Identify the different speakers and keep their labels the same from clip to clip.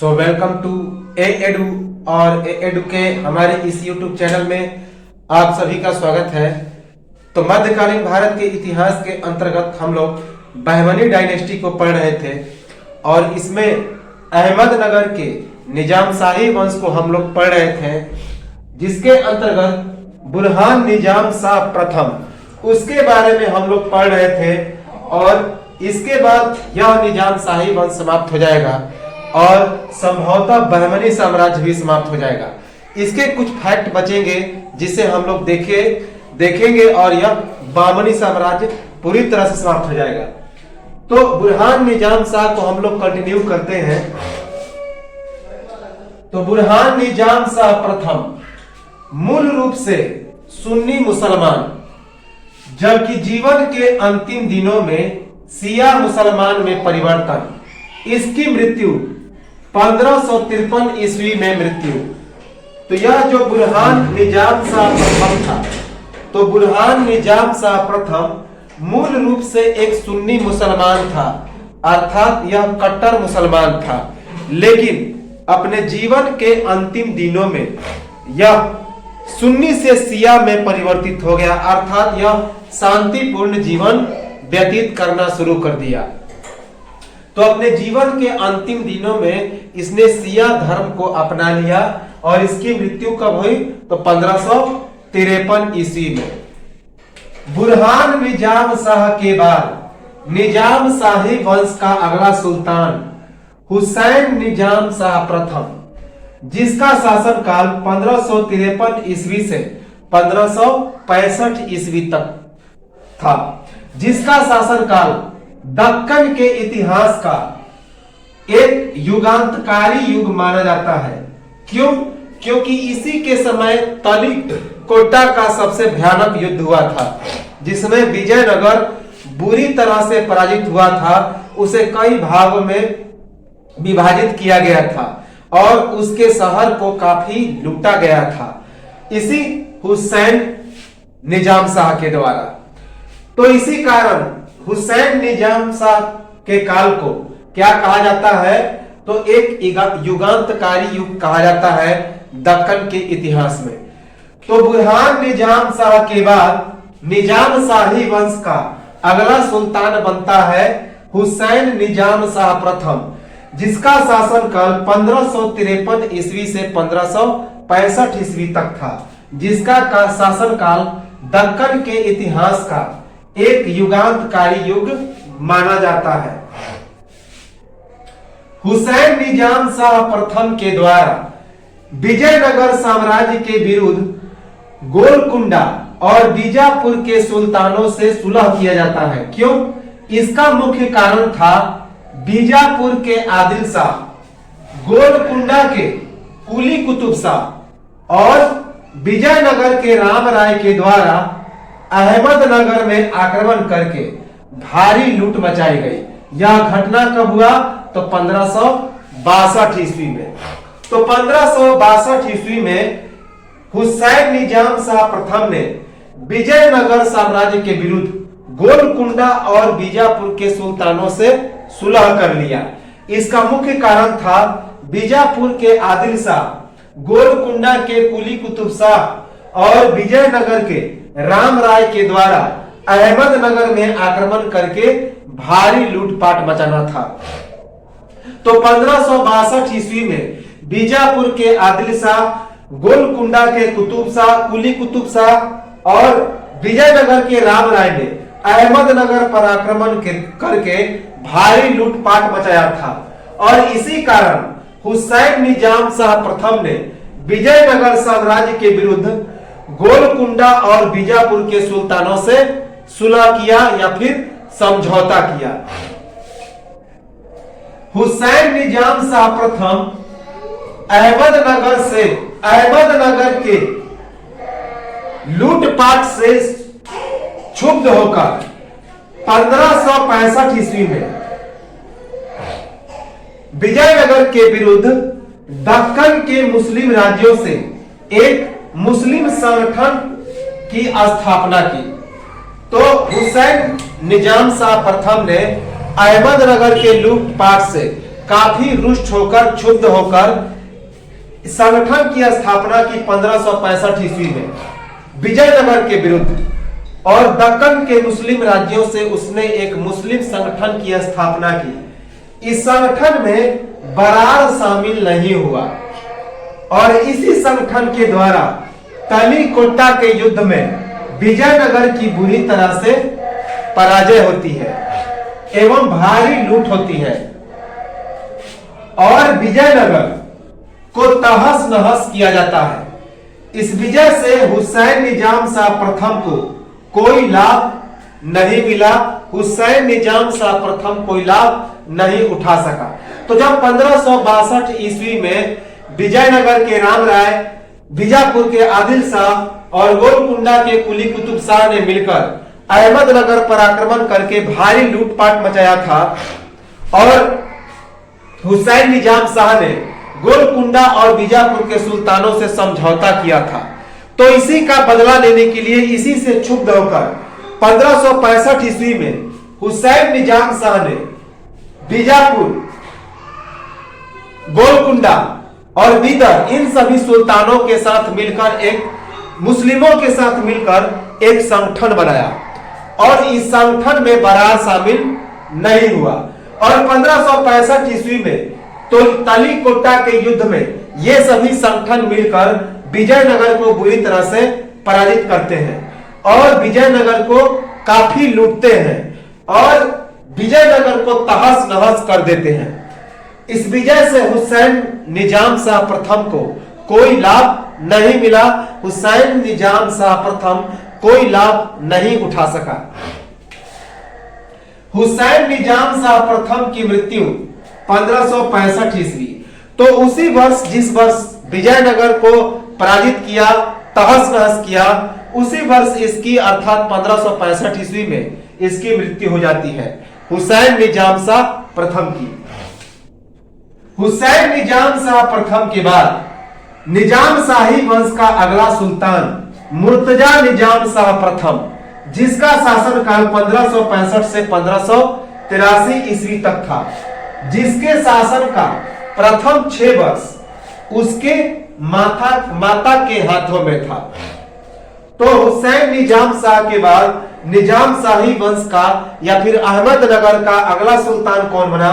Speaker 1: So welcome to A Edu और A edu के हमारे इस यूट्यूब चैनल में आप सभी का स्वागत है। तो मध्यकालीन भारत के इतिहास के अंतर्गत हम लोग बहमनी डायनेस्टी को पढ़ रहे थे और इसमें अहमदनगर के निजाम शाही वंश को हम लोग पढ़ रहे थे, जिसके अंतर्गत बुरहान निजाम शाह प्रथम उसके बारे में हम लोग पढ़ रहे थे। और इसके बाद यह निजाम शाही वंश समाप्त हो जाएगा और संभवतः बहमनी साम्राज्य भी समाप्त हो जाएगा। इसके कुछ फैक्ट बचेंगे जिसे हम लोग देखेंगे और यह बहमनी साम्राज्य पूरी तरह से समाप्त हो जाएगा। तो बुरहान निजाम शाह को हम लोग कंटिन्यू करते हैं। तो बुरहान निजाम शाह प्रथम मूल रूप से सुन्नी मुसलमान, जबकि जीवन के अंतिम दिनों में शिया मुसलमान में परिवर्तन। इसकी मृत्यु 1553 ईस्वी में मृत्यु। तो यह जो बुरहान निजाम शाह प्रथम था, तो बुरहान निजाम शाह प्रथम मूल रूप से एक सुन्नी मुसलमान था, अर्थात यह कट्टर मुसलमान था, लेकिन अपने जीवन के अंतिम दिनों में यह सुन्नी से शिया में परिवर्तित हो गया, अर्थात यह शांतिपूर्ण जीवन व्यतीत करना शुरू कर दिया। तो अपने जीवन के अंतिम दिनों में इसने शिया धर्म को अपना लिया और इसकी मृत्यु कब हुई? तो 1553 ईस्वी में। बुरहान निजाम शाह के बाद निजाम शाही वंश का अगला सुल्तान हुसैन निजाम शाह प्रथम, जिसका शासनकाल 1553 ईस्वी से 1565 ईस्वी तक था, जिसका शासनकाल दक्कन के इतिहास का एक युगांतकारी युग माना जाता है। क्यों? क्योंकि इसी के समय तलिकोटा का सबसे भयानक युद्ध हुआ था, जिसमें विजयनगर बुरी तरह से पराजित हुआ था। उसे कई भागों में विभाजित किया गया था और उसके शहर को काफी लूटा गया था, इसी हुसैन निजाम शाह के द्वारा। तो इसी कारण हुसैन निजाम शाह के काल को क्या कहा जाता है? तो एक युगांतकारी युग कहा जाता है दक्कन के इतिहास में। तो बुरहान निजाम शाह के बाद निजाम शाही वंश का अगला सुल्तान बनता है हुसैन निजाम शाह प्रथम, जिसका शासनकाल 1553 ईस्वी से 1565 ईस्वी तक था, जिसका शासनकाल दक्कन के इतिहास का एक युगांतकारी युग माना जाता है। हुसैन निजाम शाह प्रथम के द्वारा विजयनगर साम्राज्य के विरुद्ध गोलकुंडा और बीजापुर के सुल्तानों से सुलह किया जाता है। क्यों? इसका मुख्य कारण था बीजापुर के आदिल शाह, गोलकुंडा के कुली कुतुब शाह और विजयनगर के राम राय के द्वारा अहमदनगर में आक्रमण करके भारी लूट मचाई गई। यह घटना कब हुआ? तो 1562 ईस्वी में। तो 1562 ईस्वी में हुसैन निजाम शाह प्रथम ने विजयनगर साम्राज्य के विरुद्ध गोलकुंडा और बीजापुर के सुल्तानों से सुलह कर लिया। इसका मुख्य कारण था बीजापुर के आदिल शाह, गोलकुंडा के कुली कुतुब शाह और विजयनगर के राम राय के द्वारा अहमदनगर में आक्रमण करके भारी लूटपाट मचाना था। तो 1562 ईस्वी में बीजापुर के आदिल शाह, गोलकुंडा के कुतुब शाह, कुली कुतुब शाह और विजयनगर के राम राय ने अहमदनगर पर आक्रमण करके भारी लूटपाट मचाया था और इसी कारण हुसैन निजाम शाह प्रथम ने विजयनगर साम्राज्य के विरुद्ध गोलकुंडा और बीजापुर के सुल्तानों से सुलह किया या फिर समझौता किया। हुसैन निजाम शाह प्रथम अहमदनगर के लूटपाट से क्षुब्ध होकर 1565 ईस्वी में विजयनगर के विरुद्ध दक्कन के मुस्लिम राज्यों से एक मुस्लिम संगठन की स्थापना की। तो हुसैन निजाम शाह प्रथम ने अहमदनगर के लूटपाट से काफी रुष्ट होकर, क्षुब्ध होकर संगठन की स्थापना की 1565 ईस्वी में विजयनगर के विरुद्ध, और दक्कन के मुस्लिम राज्यों से उसने एक मुस्लिम संगठन की स्थापना की। इस संगठन में बरार शामिल नहीं हुआ और इसी संगठन के द्वारा तलीकोटा के युद्ध में विजयनगर की बुरी तरह से पराजय होती है एवं भारी लूट होती है और विजयनगर को तहस नहस किया जाता है। इस विजय से हुसैन निजाम शाह प्रथम को कोई लाभ नहीं मिला। हुसैन निजाम शाह प्रथम कोई लाभ नहीं उठा सका। तो जब 1562 ईस्वी में विजयनगर के राम राय, बीजापुर के आदिल शाह और गोलकुंडा के कुली कुतुब शाह ने मिलकर अहमदनगर पर आक्रमण करके भारी लूटपाट मचाया था और हुसैन निजाम शाह ने गोलकुंडा और बीजापुर के सुल्तानों से समझौता किया था, तो इसी का बदला लेने के लिए, इसी से क्षुब्ध होकर 1565 ईस्वी में हुसैन निजाम शाह ने बीजापुर, गोलकुंडा और बीदर, इन सभी सुल्तानों के साथ मिलकर, मुस्लिमों के साथ मिलकर एक संगठन बनाया और इस संगठन में बरार शामिल नहीं हुआ। और 1565 ईस्वी में तो तलीकोटा के युद्ध में ये सभी संगठन मिलकर विजयनगर को बुरी तरह से पराजित करते हैं और विजयनगर को काफी लूटते हैं और विजयनगर को तहस नहस कर देते हैं। इस विजय से हुसैन निजाम शाह प्रथम को कोई लाभ नहीं मिला। हुसैन निजाम शाह प्रथम कोई लाभ नहीं उठा सका। हुसैन निजाम शाह प्रथम की मृत्यु 1565 ईस्वी, तो उसी वर्ष, जिस वर्ष विजयनगर को पराजित किया, तहस नहस किया, उसी वर्ष इसकी अर्थात 1565 ईस्वी में इसकी मृत्यु हो जाती है हुसैन निजाम शाह प्रथम की। हुसैन निजाम शाह प्रथम के बाद निजाम शाही वंश का अगला सुल्तान मुर्तजा निजाम शाह प्रथम, जिसका शासनकाल 1565 से 1583 ईस्वी तक था, जिसके शासन का प्रथम 6 वर्ष उसके माता के हाथों में था। तो हुसैन निजाम शाह के बाद निजाम शाही वंश का या फिर अहमदनगर का अगला सुल्तान कौन बना?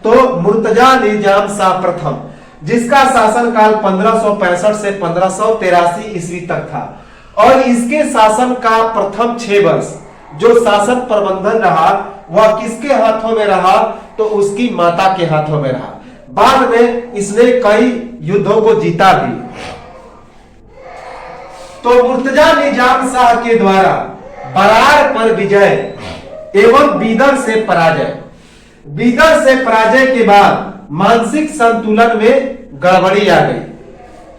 Speaker 1: तो मुर्तजा निजाम शाह प्रथम, जिसका शासनकाल 1565 से 1583 ईस्वी तक था और इसके शासन का प्रथम 6 वर्ष जो शासन प्रबंधन रहा वह किसके हाथों में रहा? तो उसकी माता के हाथों में रहा। बाद में इसने कई युद्धों को जीता भी। तो मुर्तजा निजाम शाह के द्वारा बरार पर विजय एवं बीदर से पराजय, बीदर से पराजय के बाद मानसिक संतुलन में गड़बड़ी आ गई।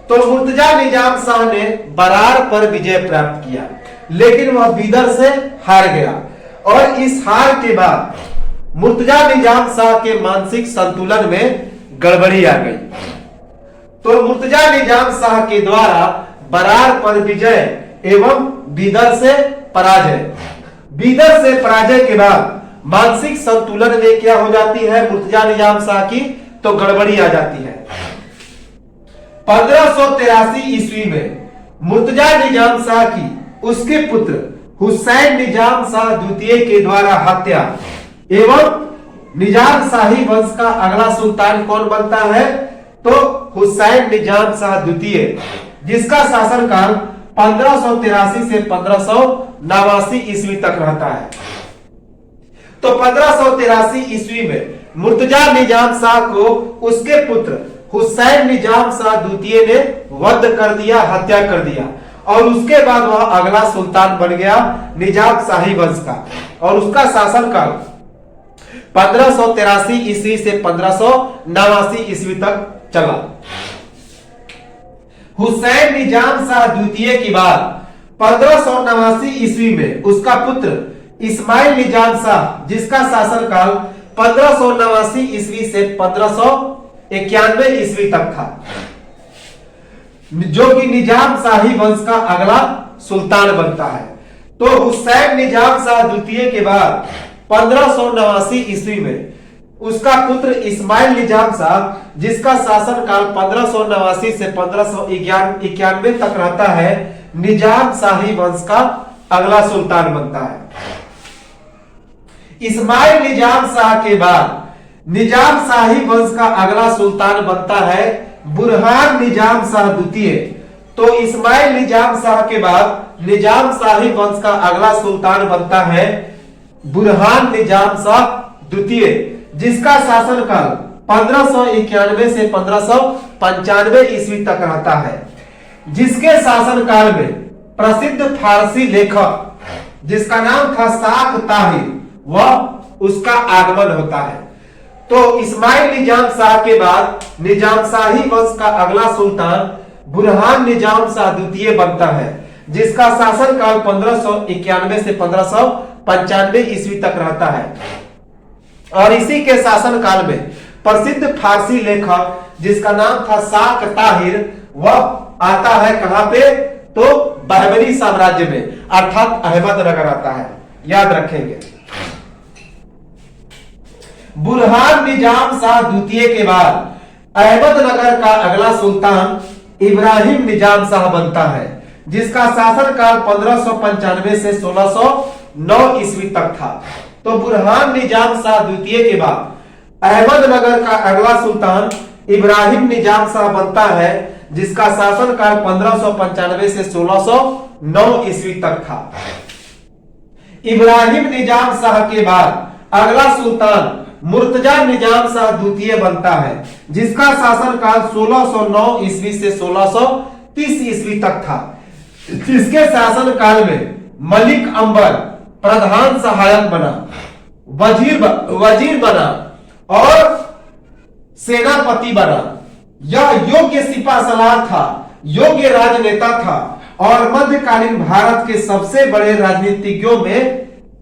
Speaker 1: तो मुर्तजा निजाम शाह ने बरार पर विजय प्राप्त किया, लेकिन वह बीदर से हार गया और इस हार के बाद मुर्तजा निजाम शाह के मानसिक संतुलन में गड़बड़ी आ गई। तो मुर्तजा निजाम शाह के द्वारा बरार पर विजय एवं बीदर से पराजय, बीदर से पराजय के बाद मानसिक संतुलन में क्या हो जाती है मुर्तजा निजाम शाह की? तो गड़बड़ी आ जाती है। 1583 ईस्वी में मुर्तजा निजाम शाह की उसके पुत्र हुसैन निजाम शाह द्वितीय के द्वारा हत्या एवं निजाम शाही वंश का अगला सुल्तान कौन बनता है? तो हुसैन निजाम शाह द्वितीय, जिसका शासनकाल 1583 से 1589 ईस्वी तक रहता है। तो 1583 ईस्वी में मुर्तजा निजाम शाह को उसके पुत्र हुसैन निजाम शाह द्वितीय ने वध कर दिया, हत्या कर दिया और उसके बाद वह अगला सुल्तान बन गया निजाम शाही वंश का और उसका शासनकाल 1583 ईस्वी से 1589 ईस्वी तक चला। हुसैन निजाम शाह द्वितीय के बाद 1589 ईस्वी में उसका पुत्र इस्माइल निजाम शाह, जिसका शासनकाल 1589 ईस्वी से 1591 ईस्वी तक था, जो कि निजाम शाही वंश का अगला सुल्तान बनता है। तो हुसैन निजाम शाह द्वितीय के बाद 1589 ईस्वी में उसका पुत्र इस्माइल निजाम साहब, जिसका शासनकाल 1589 से 1591 तक रहता है, निजाम शाही वंश का अगला सुल्तान बनता है। इस्माइल निजाम शाह के बाद निजाम शाही वंश का अगला सुल्तान बनता है बुरहान निजाम शाह द्वितीय। तो इस्माइल निजाम शाह के बाद निजाम शाही वंश का अगला सुल्तान बनता है बुरहान निजाम शाह द्वितीय, जिसका शासनकाल 1591 से 1595 ईस्वी तक रहता है, जिसके शासनकाल में प्रसिद्ध फारसी लेखक जिसका नाम था साख ताहिर, वह उसका आगमन होता है। तो इस्माइल निजाम शाह के बाद निजाम शाही वंश का अगला सुल्तान बुरहान निजाम शाह द्वितीय बनता है, जिसका शासनकाल 1591 से 1595 ईस्वी तक रहता है। और इसी के शासनकाल में प्रसिद्ध फारसी लेखक जिसका नाम था साख ताहिर, वह आता है कहां पे, तो बहबनी साम्राज्य में, अर्थात अहमदनगर आता है, याद रखेंगे। बुरहान निजाम शाह द्वितीय के बाद अहमदनगर का अगला सुल्तान इब्राहिम निजाम शाह बनता है, जिसका शासनकाल 1595 से 1609 ईस्वी तक था। तो बुरहान निजाम शाह द्वितीय के बाद अहमदनगर का अगला सुल्तान इब्राहिम निजाम शाह बनता है, जिसका शासनकाल 1595 से 1609 ईस्वी तक था। इब्राहिम निजाम शाह के बाद अगला सुल्तान मुर्तजा निजाम शाह द्वितीय बनता है, जिसका शासनकाल 1609 ईस्वी से 1630 ईस्वी तक था, जिसके शासनकाल में मलिक अंबर प्रधान सहायक बना, वजीर बना और सेनापति बना। यह योग्य सिपासलार था, योग्य राजनेता था और मध्यकालीन भारत के सबसे बड़े राजनीतिज्ञों में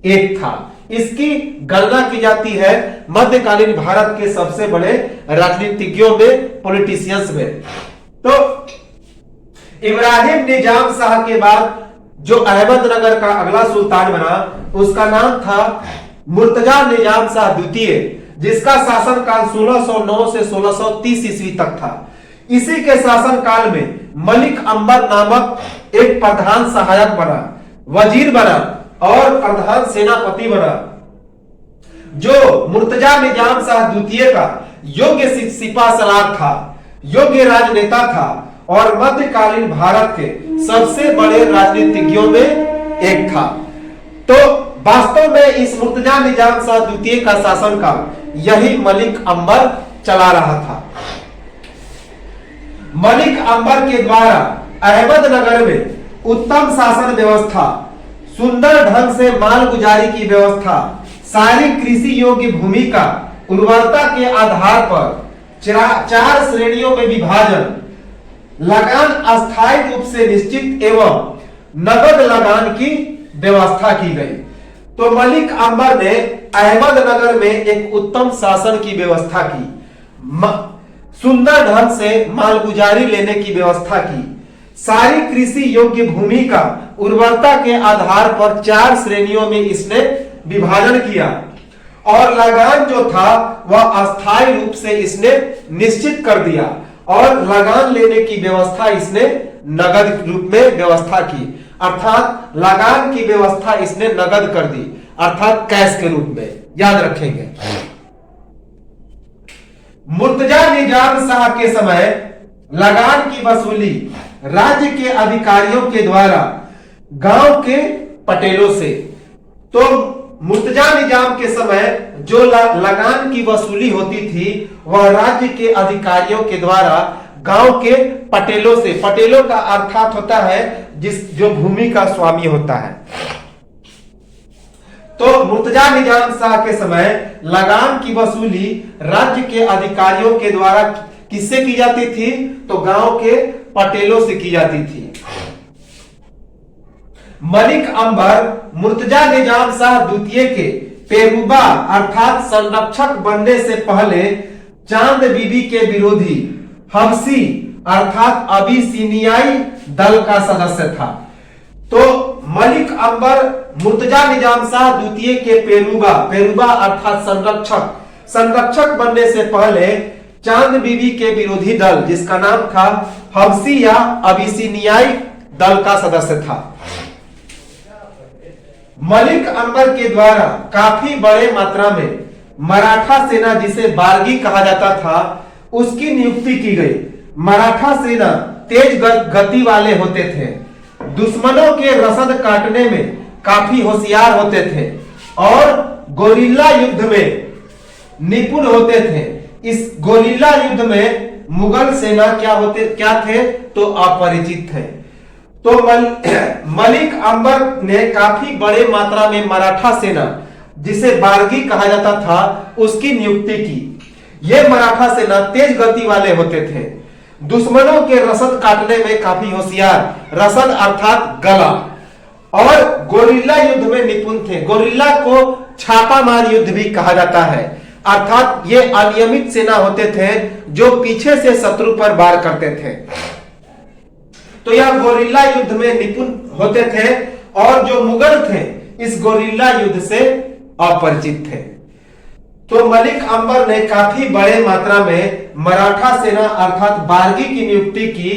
Speaker 1: एक था। इसकी गणना की जाती है मध्यकालीन भारत के सबसे बड़े राजनीतिज्ञों में, पॉलिटिशियंस में। तो इब्राहिम निजाम शाह के बाद जो अहमदनगर का अगला सुल्तान बना, उसका नाम था मुर्तजा निजाम शाह द्वितीय, जिसका शासनकाल 1609 से 1630 ईस्वी तक था। इसी के शासनकाल में मलिक अंबर नामक एक प्रधान सहायक बना, वजीर बना और प्रधान सेनापति बना, जो मुर्तजा निजाम शाह द्वितीय का योग्य सिपासलार था, योग्य राजनेता था और मध्यकालीन भारत के सबसे बड़े राजनीतिज्ञों में एक था। तो वास्तव में इस मुर्तजा निजाम शाह द्वितीय का शासनकाल यही मलिक अंबर चला रहा था। मलिक अंबर के द्वारा अहमदनगर में उत्तम शासन व्यवस्था, सुंदर ढंग से माल गुजारी की व्यवस्था, सारी कृषि योग्य भूमि का उर्वरता के आधार पर 4 श्रेणियों में विभाजन, लगान अस्थायी रूप से निश्चित एवं नगद लगान की व्यवस्था की गई। तो मलिक अंबर ने अहमदनगर में एक उत्तम शासन की व्यवस्था की, सुंदर ढंग से मालगुजारी लेने की व्यवस्था की, सारी कृषि योग्य भूमि का उर्वरता के आधार पर 4 श्रेणियों में इसने विभाजन किया और लगान जो था वह अस्थायी रूप से इसने निश्चित कर दिया और लगान लेने की व्यवस्था इसने नगद रूप में व्यवस्था की, अर्थात लगान की व्यवस्था इसने नगद कर दी, अर्थात कैश के रूप में, याद रखेंगे। मुर्तजा निजाम शाह के समय लगान की वसूली राज्य के अधिकारियों के द्वारा गांव के पटेलों से। तो मुर्तजा निजाम के समय जो लगान की वसूली होती थी वह राज्य के अधिकारियों के द्वारा गांव के पटेलों से, पटेलों का अर्थात होता है जो भूमि का स्वामी होता है। तो मुर्तजा निजाम शाह के समय लगान की वसूली राज्य के अधिकारियों के द्वारा किससे की जाती थी, तो गांव के पटेलों से की जाती थी। मलिक अंबर मुर्तजा निजाम शाह द्वितीय के पेरूबा अर्थात संरक्षक बनने से पहले चांद बीबी के विरोधी हबसी अर्थात अबिसिनियाई दल का सदस्य था। तो मलिक अंबर मुर्तजा निजाम शाह द्वितीय के पेरूबा अर्थात संरक्षक बनने से पहले चांद बीबी के विरोधी दल जिसका नाम था हबशी या अबिसिनियाई दल का सदस्य था। मलिक अंबर के द्वारा काफी बड़े मात्रा में मराठा सेना जिसे बारगी कहा जाता था उसकी नियुक्ति की गई। मराठा सेना तेज गति वाले होते थे, दुश्मनों के रसद काटने में काफी होशियार होते थे और गोरिल्ला युद्ध में निपुण होते थे। इस गोरिल्ला युद्ध में मुगल सेना क्या थे तो अपरिचित थे। तो मलिक अंबर ने काफी बड़े मात्रा में मराठा सेना जिसे बारगी कहा जाता था उसकी नियुक्ति की। यह मराठा सेना तेज गति वाले होते थे, दुश्मनों के रसद काटने में काफी होशियार, रसद अर्थात गला, और गोरिल्ला युद्ध में निपुण थे। गोरिल्ला को छापामार युद्ध भी कहा जाता है, अर्थात ये अनियमित सेना होते थे जो पीछे से शत्रु पर वार करते थे। तो यह गोरिल्ला युद्ध में निपुण होते थे और जो मुगल थे इस गोरिल्ला युद्ध से अपरिचित थे। तो मलिक अंबर ने काफी बड़े मात्रा में मराठा सेना अर्थात बारगी की नियुक्ति की।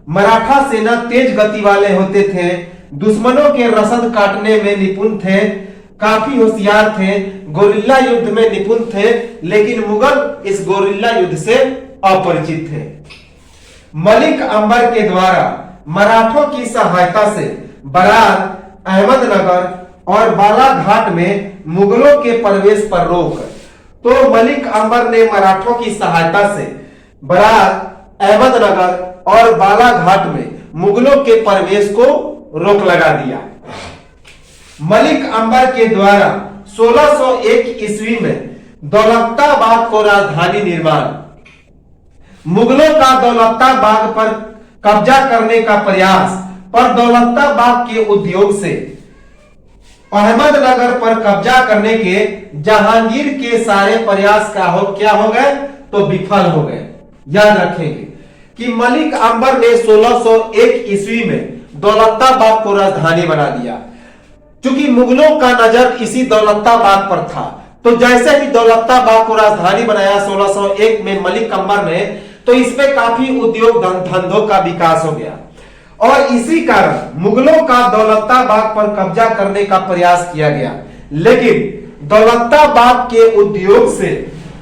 Speaker 1: मराठा सेना तेज गति वाले होते थे, दुश्मनों के रसद काटने में निपुण थे, काफी होशियार थे, गोरिल्ला युद्ध में निपुण थे, लेकिन मुगल इस गोरिल्ला युद्ध से अपरिचित थे। मलिक अंबर के द्वारा मराठों की सहायता से बरार, अहमदनगर और बालाघाट में मुगलों के प्रवेश पर रोक। तो मलिक अंबर ने मराठों की सहायता से बरार, अहमदनगर और बालाघाट में मुगलों के प्रवेश को रोक लगा दिया। मलिक अंबर के द्वारा 1601 ईस्वी में दौलताबाद को राजधानी निर्माण। मुगलों का दौलताबाद पर कब्जा करने का प्रयास पर दौलताबाद के उद्योग से अहमदनगर पर कब्जा करने के जहांगीर के सारे प्रयास क्या हो गए तो विफल हो गए। याद रखेंगे कि मलिक अंबर ने 1601 ईस्वी में दौलताबाद को राजधानी बना दिया। क्योंकि मुगलों का नजर इसी दौलताबाद पर था, तो जैसे ही दौलताबाद को राजधानी बनाया 1601 में मलिक अंबर ने, तो इसमें काफी उद्योग धंधों का विकास हो गया और इसी कारण मुगलों का दौलताबाद पर कब्जा करने का प्रयास किया गया। लेकिन दौलताबाद के उद्योग से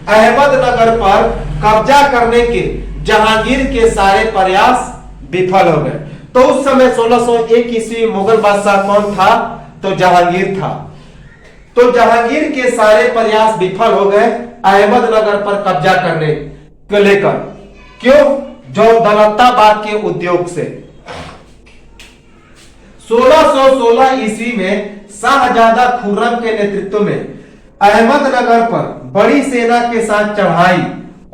Speaker 1: अहमदनगर पर कब्जा करने के जहांगीर के सारे प्रयास विफल हो गए। तो उस समय 1601 ईस्वी मुगल बादशाह कौन था तो जहांगीर था। तो जहांगीर के सारे प्रयास विफल हो गए अहमदनगर पर कब्जा करने को लेकर। क्यों? जो दौलताबाद के उद्योग से। 1616 ईस्वी में शाहजादा खुर्रम के नेतृत्व में अहमदनगर पर बड़ी सेना के साथ चढ़ाई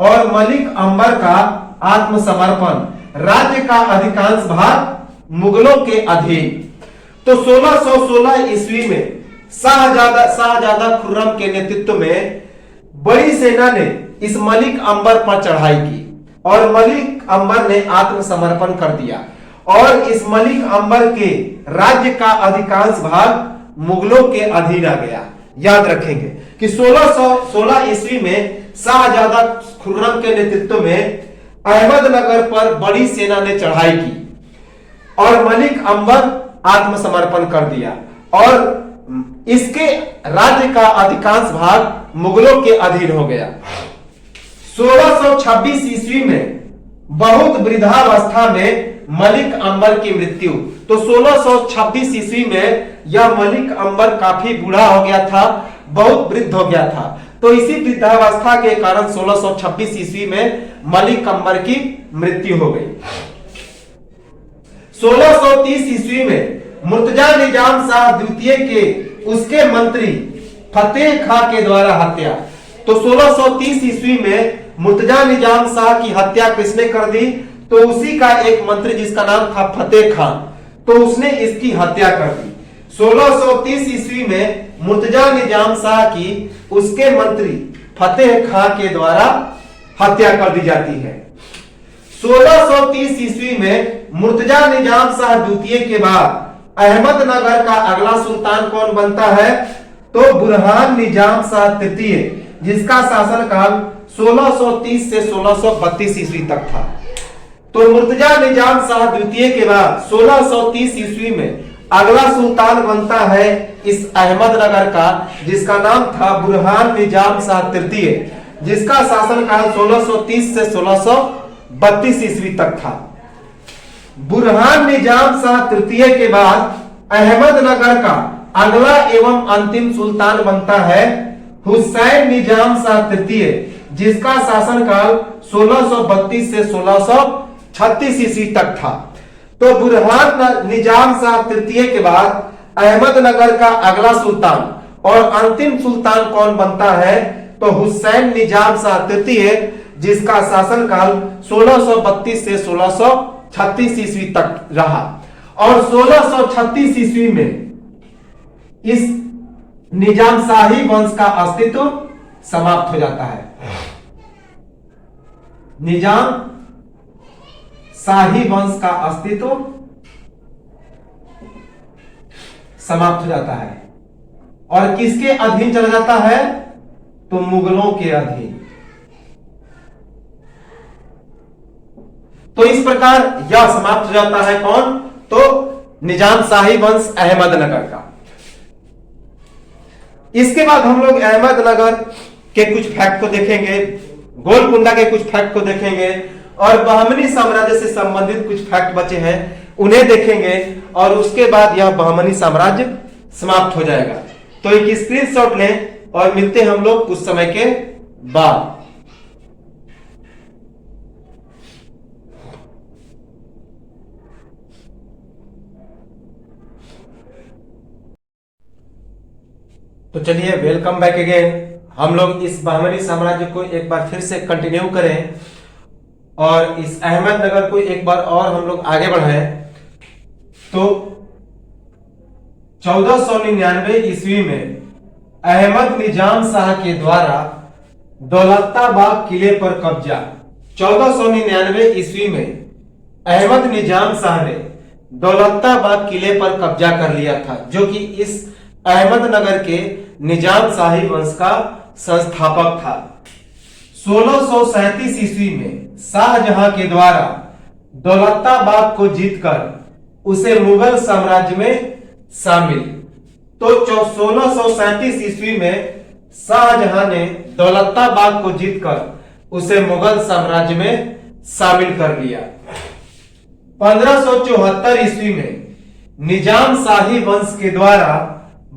Speaker 1: और मलिक अंबर का आत्मसमर्पण, राज्य का अधिकांश भाग मुगलों के अधीन। तो 1616 ईस्वी में शाहजादा खुर्रम के नेतृत्व में बड़ी सेना ने इस मलिक अंबर पर चढ़ाई की और मलिक अंबर ने आत्मसमर्पण कर दिया और इस मलिक अंबर के राज्य का अधिकांश भाग मुगलों के अधीन आ गया। याद रखेंगे कि 1616 ईस्वी में शाहजादा खुर्रम के नेतृत्व में अहमदनगर पर बड़ी सेना ने चढ़ाई की और मलिक अंबर आत्मसमर्पण कर दिया और इसके राज्य का अधिकांश भाग मुगलों के अधीन हो गया। 1626 ईस्वी में बहुत वृद्धावस्था में मलिक अंबर की मृत्यु। तो 1626 ईस्वी में यह मलिक अंबर काफी बूढ़ा हो गया था, बहुत वृद्ध हो गया था। तो इसी वृद्धावस्था के कारण 1626 ईस्वी में मलिक अंबर की मृत्यु हो गई। 1630 ईस्वी में मुर्तजा निजाम शाह द्वितीय के उसके मंत्री फतेह खां के द्वारा हत्या। तो 1630 ईस्वी में मुर्तजा निजाम शाह की हत्या किसने कर दी तो उसी का एक मंत्री जिसका नाम था फतेह खां, तो उसने इसकी हत्या कर दी। 1630 ईस्वी में मुर्तजा निजाम शाह की उसके मंत्री फतेह खां के द्वारा हत्या कर दी जाती है। 1630 ईस्वी में मुर्तजा निजाम शाह द्वितीय के बाद अहमदनगर का अगला सुल्तान कौन बनता है तो बुरहान निजाम शाह तृतीय। जिसका शासनकाल 1630 से 1632 ईस्वी तक था। तो मुर्तजा निजाम शाह द्वितीय के बाद 1630 ईस्वी में अगला सुल्तान बनता है इस अहमदनगर का, जिसका नाम था बुरहान निजाम शाह तृतीय, जिसका शासनकाल 1630 से 1632 ईस्वी तक था। बुरहान निजाम शाह तृतीय के बाद अहमदनगर का अगला एवं अंतिम सुल्तान बनता है हुसैन निजाम शाह तृतीय, जिसका शासनकाल 1632 से 1636 ईस्वी तक था। तो बुरहान निजाम शाह तृतीय के बाद अहमदनगर का अगला सुल्तान और अंतिम सुल्तान कौन बनता है, तो हुसैन निजाम शाह तृतीय, जिसका शासनकाल 1632 से 1636 ईस्वी तक रहा। और 1636 ईस्वी में इस निजाम शाही वंश का अस्तित्व समाप्त हो जाता है। निजाम शाही वंश का अस्तित्व समाप्त हो जाता है और किसके अधीन चला जाता है, तो मुगलों के अधीन। तो इस प्रकार यह समाप्त हो जाता है कौन, तो निजाम शाही वंश अहमदनगर का। इसके बाद हम लोग अहमदनगर के कुछ फैक्ट को देखेंगे, गोलकुंडा के कुछ फैक्ट को देखेंगे और बहमनी साम्राज्य से संबंधित कुछ फैक्ट बचे हैं उन्हें देखेंगे और उसके बाद यह बहमनी साम्राज्य समाप्त हो जाएगा। तो एक स्क्रीनशॉट लें और मिलते हैं हम लोग कुछ समय के बाद। तो चलिए वेलकम बैक अगेन। हम लोग इस बहमनी साम्राज्य को एक बार फिर से कंटिन्यू करें और इस अहमदनगर को एक बार और हम लोग आगे बढ़ाएं। तो 1499 ईस्वी में अहमद निजाम शाह के द्वारा दौलताबाग किले पर कब्जा। 1499 ईस्वी में अहमद निजाम शाह ने दौलताबाग किले पर कब्जा कर लिया था, जो कि इस अहमदनगर के निजाम शाही वंश का संस्थापक था। 1637 ईस्वी में शाहजहां के द्वारा दौलताबाग को जीतकर उसे मुगल साम्राज्य में शामिल। तो 1637 ईस्वी में शाहजहां ने दौलताबाग को जीतकर उसे मुगल साम्राज्य में शामिल कर लिया। 1574 ईस्वी में निजाम शाही वंश के द्वारा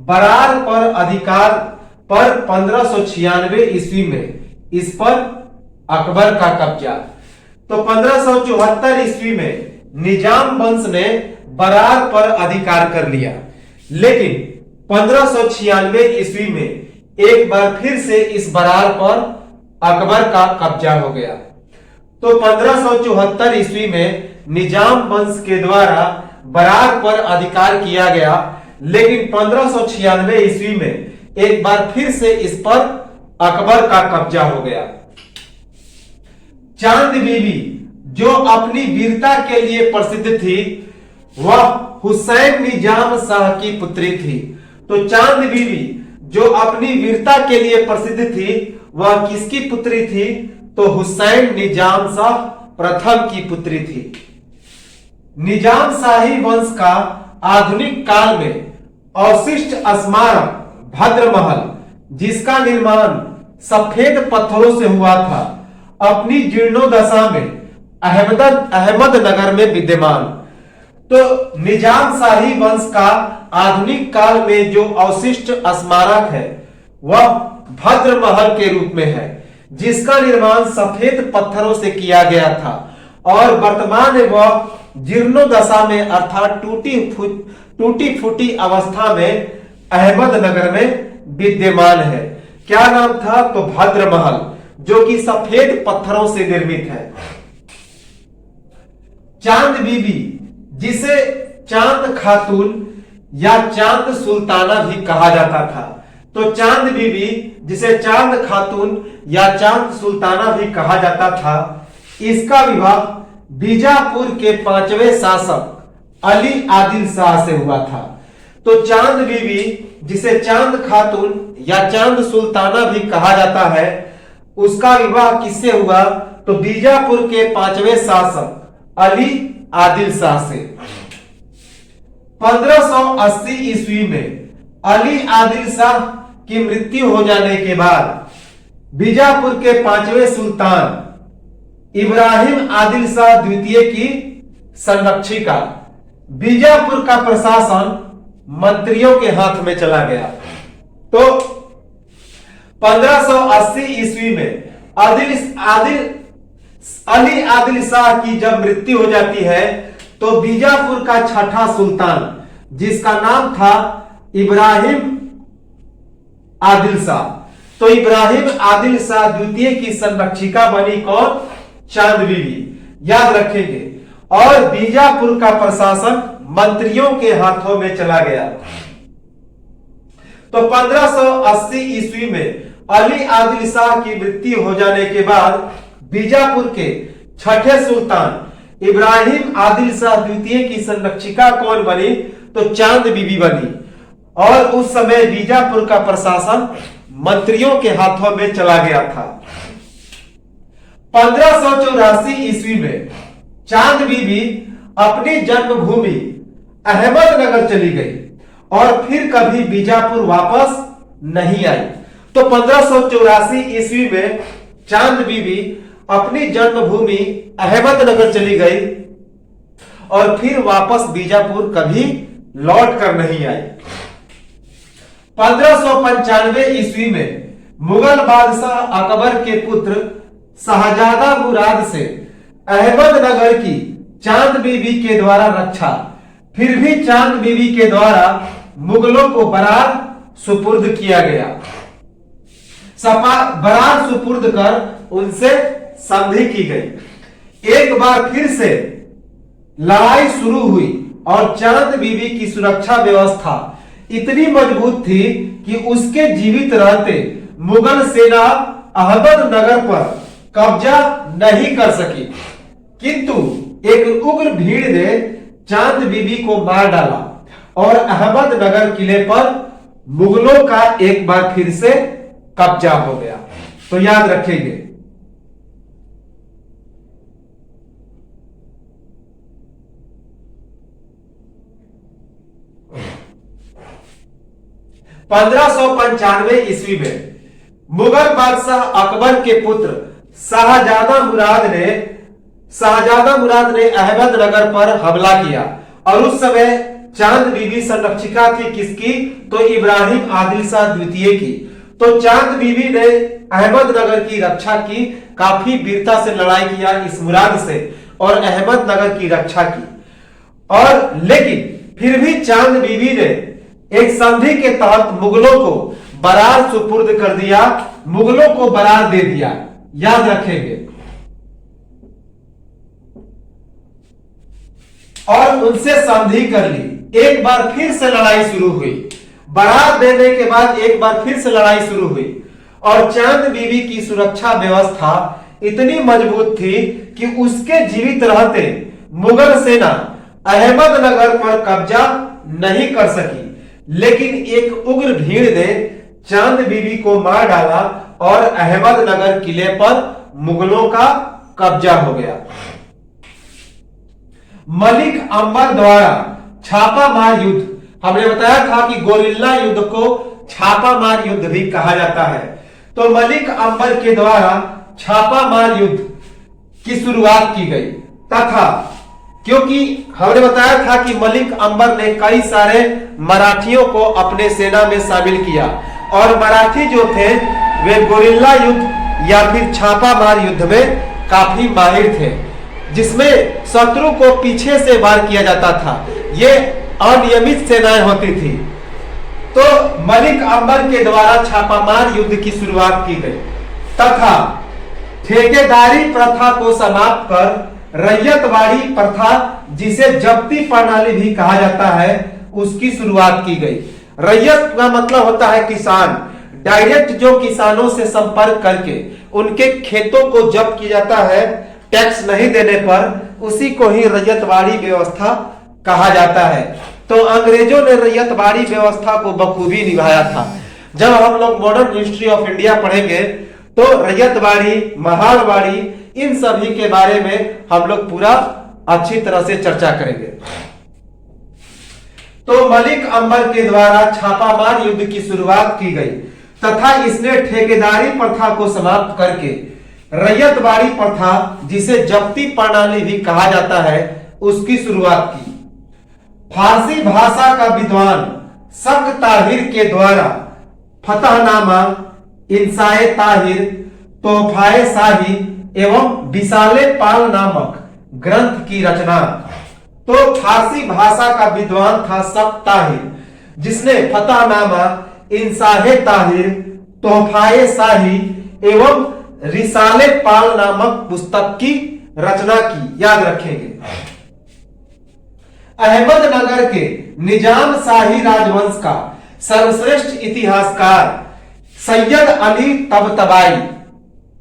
Speaker 1: बरार पर अधिकार पर 1596 ईस्वी में इस पर अकबर का कब्जा। तो 1574 ईस्वी में निजाम वंश ने बरार पर अधिकार कर लिया, लेकिन 1596 ईस्वी में एक बार फिर से इस बरार पर अकबर का कब्जा हो गया। तो 1574 ईस्वी में निजाम वंश के द्वारा बरार पर अधिकार किया गया, लेकिन 1596 ईस्वी में एक बार फिर से इस पर अकबर का कब्जा हो गया। चांद बीबी जो अपनी वीरता के लिए प्रसिद्ध थी, वह हुसैन निजाम शाह की पुत्री थी। तो चांद बीबी जो अपनी वीरता के लिए प्रसिद्ध थी, वह किसकी पुत्री थी, तो हुसैन निजाम शाह प्रथम की पुत्री थी। निजाम शाही वंश का आधुनिक काल में अवशिष्ट स्मारक भद्र महल, जिसका निर्माण सफेद पत्थरों से हुआ था, अपनी जीर्णोदशा में अहमदनगर में विद्यमान। तो निजाम शाही वंश का आधुनिक काल में जो अवशिष्ट स्मारक है वह भद्र महल के रूप में है, जिसका निर्माण सफेद पत्थरों से किया गया था और वर्तमान में वह जीर्णोदशा में अर्थात टूटी फूटी अवस्था में अहमदनगर में विद्यमान है। क्या नाम था, तो भद्र महल, जो कि सफेद पत्थरों से निर्मित है। चांद बीबी, जिसे चांद खातून या चांद सुल्ताना भी कहा जाता था, तो चांद बीबी जिसे चांद खातून या चांद सुल्ताना भी कहा जाता था, इसका विवाह बीजापुर के 5वें शासक अली आदिल शाह से हुआ था। तो चांद बीबी, जिसे चांद खातून या चांद सुल्ताना भी कहा जाता है, उसका विवाह किससे हुआ? तो बीजापुर के 5वें शासक अली आदिल शाह से। 1580 ईस्वी में अली आदिल शाह की मृत्यु हो जाने के बाद बीजापुर के 5वें सुल्तान इब्राहिम आदिल शाह द्वितीय की संरक्षिका बीजापुर का प्रशासन मंत्रियों के हाथ में चला गया। तो 1580 ईस्वी में अली आदिल शाह की जब मृत्यु हो जाती है तो बीजापुर का छठा सुल्तान, जिसका नाम था इब्राहिम आदिल शाह, तो इब्राहिम आदिल शाह द्वितीय की संरक्षिका बनी कौन? चांद बीबी। याद रखेंगे। और बीजापुर का प्रशासन मंत्रियों के हाथों में चला गया। तो 1580 ईस्वी में अली आदिल शाह की मृत्यु हो जाने के बाद बीजापुर के छठे सुल्तान इब्राहिम आदिल शाह द्वितीय की संरक्षिका कौन बनी? तो चांद बीबी बनी। और उस समय बीजापुर का प्रशासन मंत्रियों के हाथों में चला गया था। 1584 ईस्वी में चांद बीबी अपनी जन्मभूमि अहमदनगर चली गई और फिर कभी बीजापुर वापस नहीं आई। तो 1584 ईस्वी में चांद बीबी अपनी जन्मभूमि अहमदनगर चली गई और फिर वापस बीजापुर कभी लौट कर नहीं आई। 1595 ईस्वी में मुगल बादशाह अकबर के पुत्र शाहजादा मुराद से अहमदनगर की चांद बीबी के द्वारा रक्षा, फिर भी चांद बीबी के द्वारा मुगलों को बरार सुपुर्द किया गया। बरार सुपुर्द कर उनसे संधि की गई। एक बार फिर से लड़ाई शुरू हुई और चांद बीबी की सुरक्षा व्यवस्था इतनी मजबूत थी कि उसके जीवित रहते मुगल सेना अहमदनगर पर कब्जा नहीं कर सकी, किंतु एक उग्र भीड़ ने चांद बीबी को मार डाला और अहमदनगर किले पर मुगलों का एक बार फिर से कब्जा हो गया। तो याद रखेंगे। पंद्रह ईस्वी में मुगल बादशाह अकबर के पुत्र शाहजादा मुराद ने अहमदनगर पर हमला किया और उस समय चांद बीबी संरक्षिका थी किसकी? तो इब्राहिम आदिल शाह द्वितीय की। तो चांद बीबी ने अहमदनगर की रक्षा की, काफी वीरता से लड़ाई किया इस मुराद से और अहमदनगर की रक्षा की। और लेकिन फिर भी चांद बीबी ने एक संधि के तहत मुगलों को बरार सुपुर्द कर दिया, मुगलों को बरार दे दिया। याद रखेंगे। और उनसे संधि कर ली। एक बार फिर से लड़ाई शुरू हुई। बरार देने के बाद एक बार फिर से लड़ाई शुरू हुई और चांद बीबी की सुरक्षा व्यवस्था इतनी मजबूत थी कि उसके जीवित रहते मुगल सेना अहमदनगर पर कब्जा नहीं कर सकी। लेकिन एक उग्र भीड़ ने चांद बीबी को मार डाला और अहमदनगर किले पर मुगलों का कब्जा हो गया। मलिक अंबर द्वारा छापामार युद्ध, हमने बताया था कि गोरिल्ला युद्ध को छापामार युद्ध भी कहा जाता है। तो मलिक अंबर के द्वारा छापामार युद्ध की शुरुआत की गई तथा क्योंकि हमने बताया था कि मलिक अंबर ने कई सारे मराठियों को अपने सेना में शामिल किया और मराठी जो थे वे गोरिल्ला युद्ध या फिर छापामार युद्ध में काफी माहिर थे, जिसमें शत्रु को पीछे से वार किया जाता था। ये अनियमित सेनाएं होती थी। तो मलिक अंबर के द्वारा छापामार युद्ध की शुरुआत की गई तथा ठेकेदारी प्रथा को समाप्त कर रैयतवाड़ी प्रथा, जिसे जब्ती प्रणाली भी कहा जाता है, उसकी शुरुआत की गई। रैयत का मतलब होता है किसान। डायरेक्ट जो किसानों से संपर्क करके उनके खेतों को जब्त किया जाता है टैक्स नहीं देने पर, उसी को ही रैयतवाड़ी व्यवस्था कहा जाता है। तो अंग्रेजों ने रैयतवाड़ी व्यवस्था को बखूबी निभाया था। जब हम लोग मॉडर्न हिस्ट्री ऑफ इंडिया पढ़ेंगे तो रैयतवाड़ी, महारवाड़ी, इन सभी के बारे में हम लोग पूरा अच्छी तरह से चर्चा करेंगे। तो मलिक अंबर के द्वारा छापामार युद्ध की शुरुआत की गई तथा इसने ठेकेदारी प्रथा को समाप्त करके रैयतवाड़ी प्रथा, जिसे जब्ती प्रणाली भी कहा जाता है, उसकी शुरुआत की। फारसी भाषा का विद्वान शक ताहिर के द्वारा फतहनामा, इंसाए ताहिर, तोहफाए शाही एवं विशाले पाल नामक ग्रंथ की रचना। तो फारसी भाषा का विद्वान था शक ताहिर, जिसने फतहनामा, इंसाए ताहिर, तोहफाए शाही एवं रिसाले पाल नामक पुस्तक की रचना की। याद रखेंगे। अहमदनगर के निजाम शाही राजवंश का सर्वश्रेष्ठ इतिहासकार सैयद अली तबतबाई,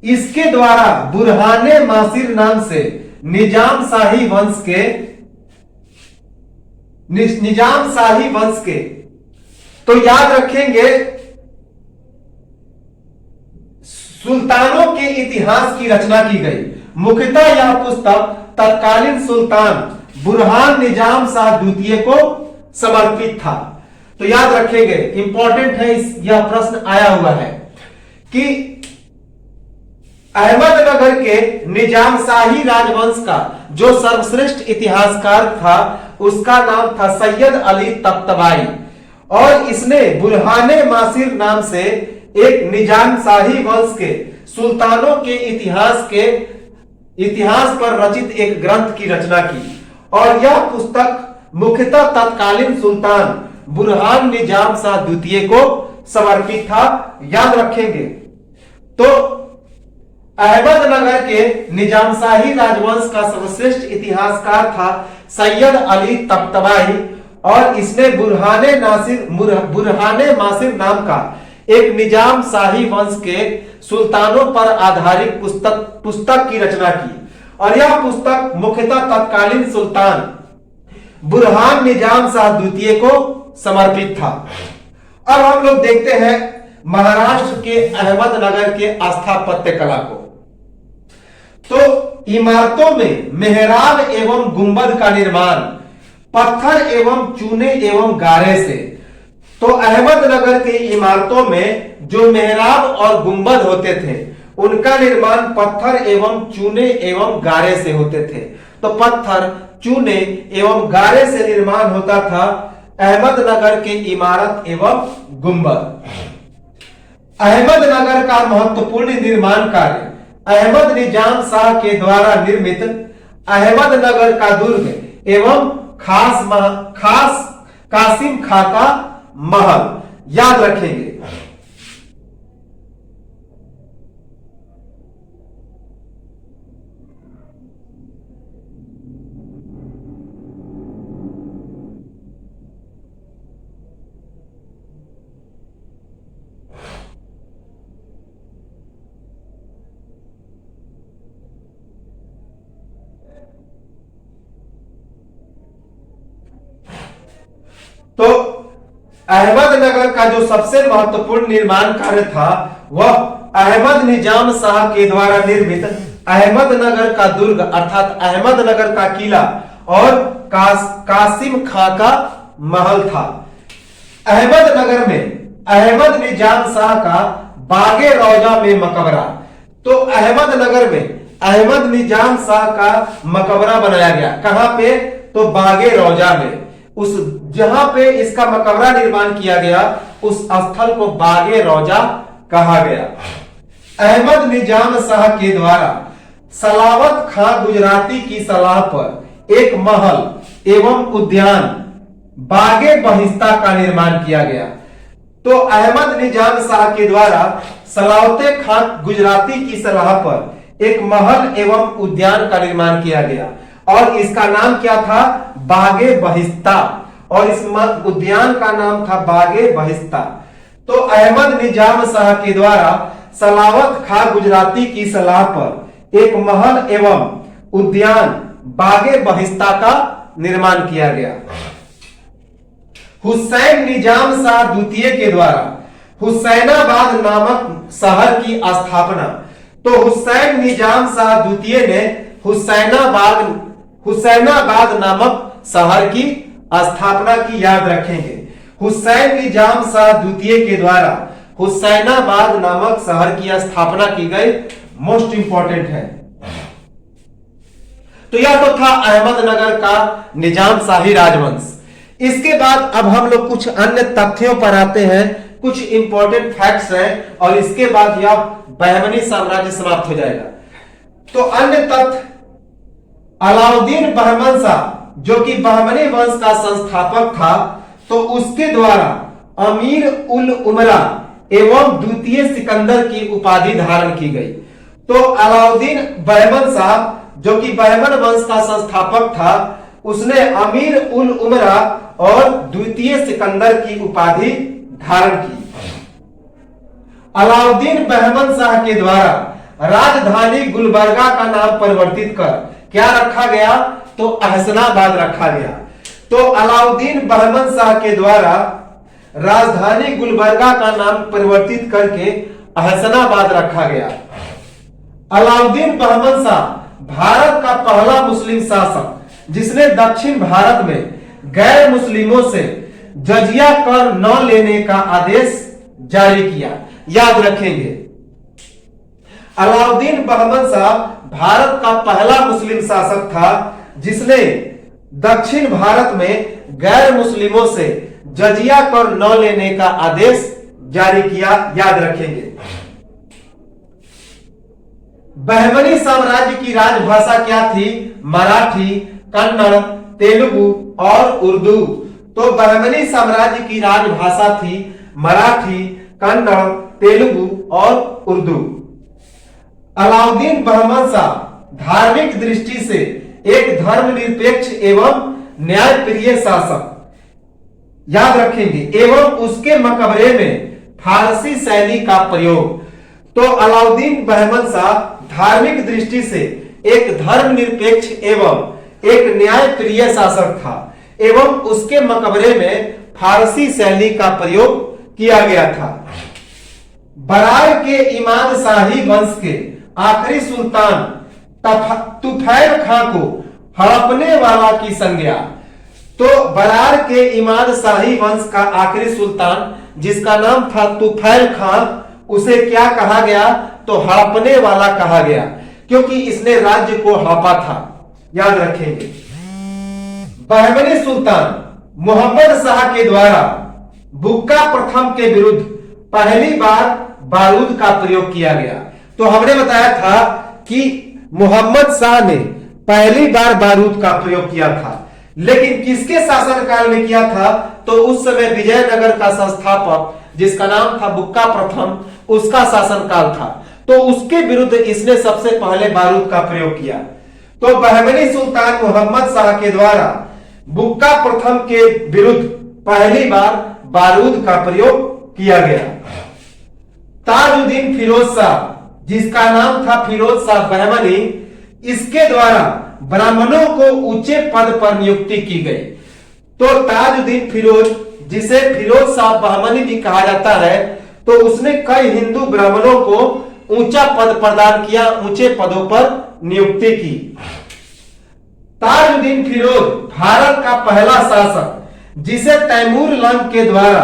Speaker 1: इसके द्वारा बुरहाने मासिर नाम से निजाम शाही वंश के तो याद रखेंगे सुल्तानों के इतिहास की रचना की गई। मुख्यतः यह पुस्तक तत्कालीन सुल्तान बुरहान निजाम शाह द्वितीय को समर्पित था। तो याद रखेंगे, इंपॉर्टेंट है, यह प्रश्न आया हुआ है कि अहमदनगर के निजाम शाही राजवंश का जो सर्वश्रेष्ठ इतिहासकार था उसका नाम था सैयद अली तख्तबाई, और इसने बुरहाने मासिर नाम से एक निजाम शाही वंश के सुल्तानों के इतिहास पर रचित एक ग्रंथ की रचना की, और यह पुस्तक मुख्यतः तत्कालीन सुल्तान बुरहान निजाम शाह द्वितीय को समर्पित था। याद रखेंगे। तो अहमदनगर के निजाम शाही राजवंश का सर्वश्रेष्ठ इतिहासकार था सैयद अली तख्तबाई, और इसने बुरहाने मासिर नाम का एक निजाम शाही वंश के सुल्तानों पर आधारित पुस्तक की रचना की, और यह पुस्तक मुख्यतः तत्कालीन सुल्तान बुरहान निजाम शाह द्वितीय को समर्पित था। अब हम लोग देखते हैं महाराष्ट्र के अहमदनगर के स्थापत्य कला को। तो इमारतों में मेहराब एवं गुंबद का निर्माण पत्थर एवं चूने एवं गारे से। तो अहमदनगर की इमारतों में जो मेहराब और गुंबद होते थे उनका निर्माण पत्थर एवं चूने एवं गारे से होते थे। तो पत्थर, चूने एवं गारे से निर्माण होता था अहमदनगर के इमारत एवं गुंबद। अहमदनगर का महत्वपूर्ण निर्माण कार्य अहमद निजाम शाह के द्वारा निर्मित अहमदनगर का दुर्ग एवं खास कासिम खां का महल। याद रखेंगे। तो अहमदनगर का जो सबसे महत्वपूर्ण निर्माण कार्य था वह अहमद निजाम शाह के द्वारा निर्मित अहमदनगर का दुर्ग अर्थात अहमदनगर का किला और कासिम खां का महल था। अहमदनगर में अहमद निजाम शाह का बागे रौजा में मकबरा। तो अहमदनगर में अहमद निजाम शाह का मकबरा बनाया गया। कहां पे? तो बागे रौजा में। उस जहां पे इसका मकबरा निर्माण किया गया उस स्थल को बागे रौजा कहा गया। अहमद निजाम शाह के द्वारा सलावत खां गुजराती की सलाह पर एक महल एवं उद्यान बागे बहिस्ता का निर्माण किया गया। तो अहमद निजाम शाह के द्वारा सलावत खां गुजराती की सलाह पर एक महल एवं उद्यान का निर्माण किया गया और इसका नाम क्या था? बागे बहिस्ता। और इस उद्यान का नाम था बागे बहिस्ता। तो अहमद निजाम शाह के द्वारा सलावत खां गुजराती की सलाह पर एक महल एवं उद्यान बागे बहिस्ता का निर्माण किया गया। हुसैन निजाम शाह द्वितीय के द्वारा हुसैनाबाद नामक शहर की स्थापना। तो हुसैन निजाम शाह द्वितीय ने हुसैनाबाद नामक शहर की स्थापना की, याद रखेंगे। हुसैन निजाम शाह द्वितीय के द्वारा हुसैनाबाद नामक शहर की स्थापना की गई, मोस्ट इंपॉर्टेंट है। तो यह तो था अहमदनगर का निजाम शाही राजवंश। इसके बाद अब हम लोग कुछ अन्य तथ्यों पर आते हैं, कुछ इंपॉर्टेंट फैक्ट्स हैं, और इसके बाद यह बहमनी साम्राज्य समाप्त हो जाएगा। तो अन्य तथ्य, अलाउद्दीन बहमन शाह जो कि बहमनी वंश का संस्थापक था, तो उसके द्वारा अमीर उल उमरा एवं द्वितीय सिकंदर की उपाधि धारण की गई। तो अलाउद्दीन बहमन शाह जो कि बहमन वंश का संस्थापक था, उसने अमीर उल उमरा और द्वितीय सिकंदर की उपाधि धारण की। अलाउद्दीन बहमन शाह के द्वारा राजधानी गुलबर्गा का नाम परिवर्तित कर क्या रखा गया, तो अहसनाबाद रखा गया। तो अलाउद्दीन बहमन शाह के द्वारा राजधानी गुलबर्गा का नाम परिवर्तित करके अहसनाबाद रखा गया। अलाउद्दीन बहमन शाह भारत का पहला मुस्लिम शासक जिसने दक्षिण भारत में गैर मुस्लिमों से जजिया कर न लेने का आदेश जारी किया, याद रखेंगे। अलाउद्दीन बहमन शाह भारत का पहला मुस्लिम शासक था जिसने दक्षिण भारत में गैर मुस्लिमों से जजिया कर न लेने का आदेश जारी किया, याद रखेंगे। बहमनी साम्राज्य की राजभाषा क्या थी? मराठी, कन्नड़, तेलुगु और उर्दू। तो बहमनी साम्राज्य की राजभाषा थी मराठी, कन्नड़, तेलुगु और उर्दू। अलाउद्दीन बहमन शाह धार्मिक दृष्टि से एक धर्मनिरपेक्ष एवं न्यायप्रिय शासक, याद रखेंगे, एवं उसके मकबरे में फारसी शैली का प्रयोग। तो अलाउद्दीन बहमन शाह धार्मिक दृष्टि से एक धर्मनिरपेक्ष एवं एक न्यायप्रिय शासक था, एवं उसके मकबरे में फारसी शैली का प्रयोग किया गया था। बरार के इमाद शाही वंश के आखिरी सुल्तान तुफैल खां को हड़पने वाला की संज्ञा। तो बरार के इमाद शाही वंश का आखिरी सुल्तान जिसका नाम था तुफैल खां, उसे क्या कहा गया? तो हड़पने वाला कहा गया, क्योंकि इसने राज्य को हड़पा था, याद रखेंगे। बहमनी सुल्तान मोहम्मद शाह के द्वारा बुक्का प्रथम के विरुद्ध पहली बार बारूद का प्रयोग किया गया। तो हमने बताया था कि मोहम्मद शाह ने पहली बार बारूद का प्रयोग किया था, लेकिन किसके शासनकाल में किया था? तो उस समय विजयनगर का संस्थापक जिसका नाम था बुक्का प्रथम, उसका शासनकाल था। तो उसके विरुद्ध इसने सबसे पहले बारूद का प्रयोग किया। तो बहमनी सुल्तान मोहम्मद शाह के द्वारा बुक्का प्रथम के विरुद्ध पहली बार बारूद का प्रयोग किया गया। ताजुद्दीन फिरोज शाह जिसका नाम था फिरोज शाह बहमनी, इसके द्वारा ब्राह्मणों को ऊंचे पद पर नियुक्ति की गई। तो ताजुद्दीन फिरोज, जिसे फिरोज शाह बहमनी भी कहा जाता है, तो उसने कई हिंदू ब्राह्मणों को ऊंचा पद प्रदान किया, ऊंचे पदों पर नियुक्ति की। ताजुद्दीन फिरोज भारत का पहला शासक जिसे तैमूर लंग के द्वारा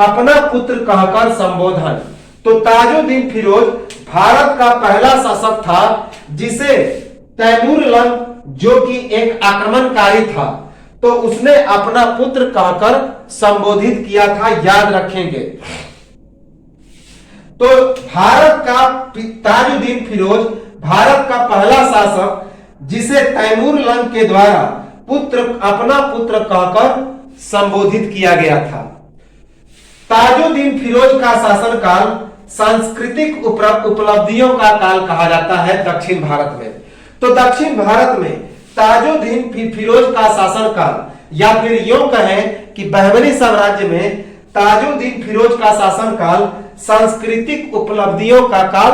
Speaker 1: अपना पुत्र कहकर संबोधन। तो ताजुद्दीन फिरोज भारत का पहला शासक था जिसे तैमूर लंग, जो कि एक आक्रमणकारी था, तो उसने अपना पुत्र कहकर संबोधित किया था, याद रखेंगे। तो भारत का ताजुद्दीन फिरोज भारत का पहला शासक जिसे तैमूर लंग के द्वारा अपना पुत्र कहकर संबोधित किया गया था। ताजुद्दीन फिरोज का शासनकाल सांस्कृतिक उपलब्धियों का काल कहा जाता है दक्षिण भारत में। तो दक्षिण भारत में ताजुद्दीन फिरोज का शासनकाल, या फिर यूं कहें कि बहमनी साम्राज्य में ताजुद्दीन फिरोज का शासनकाल सांस्कृतिक उपलब्धियों का काल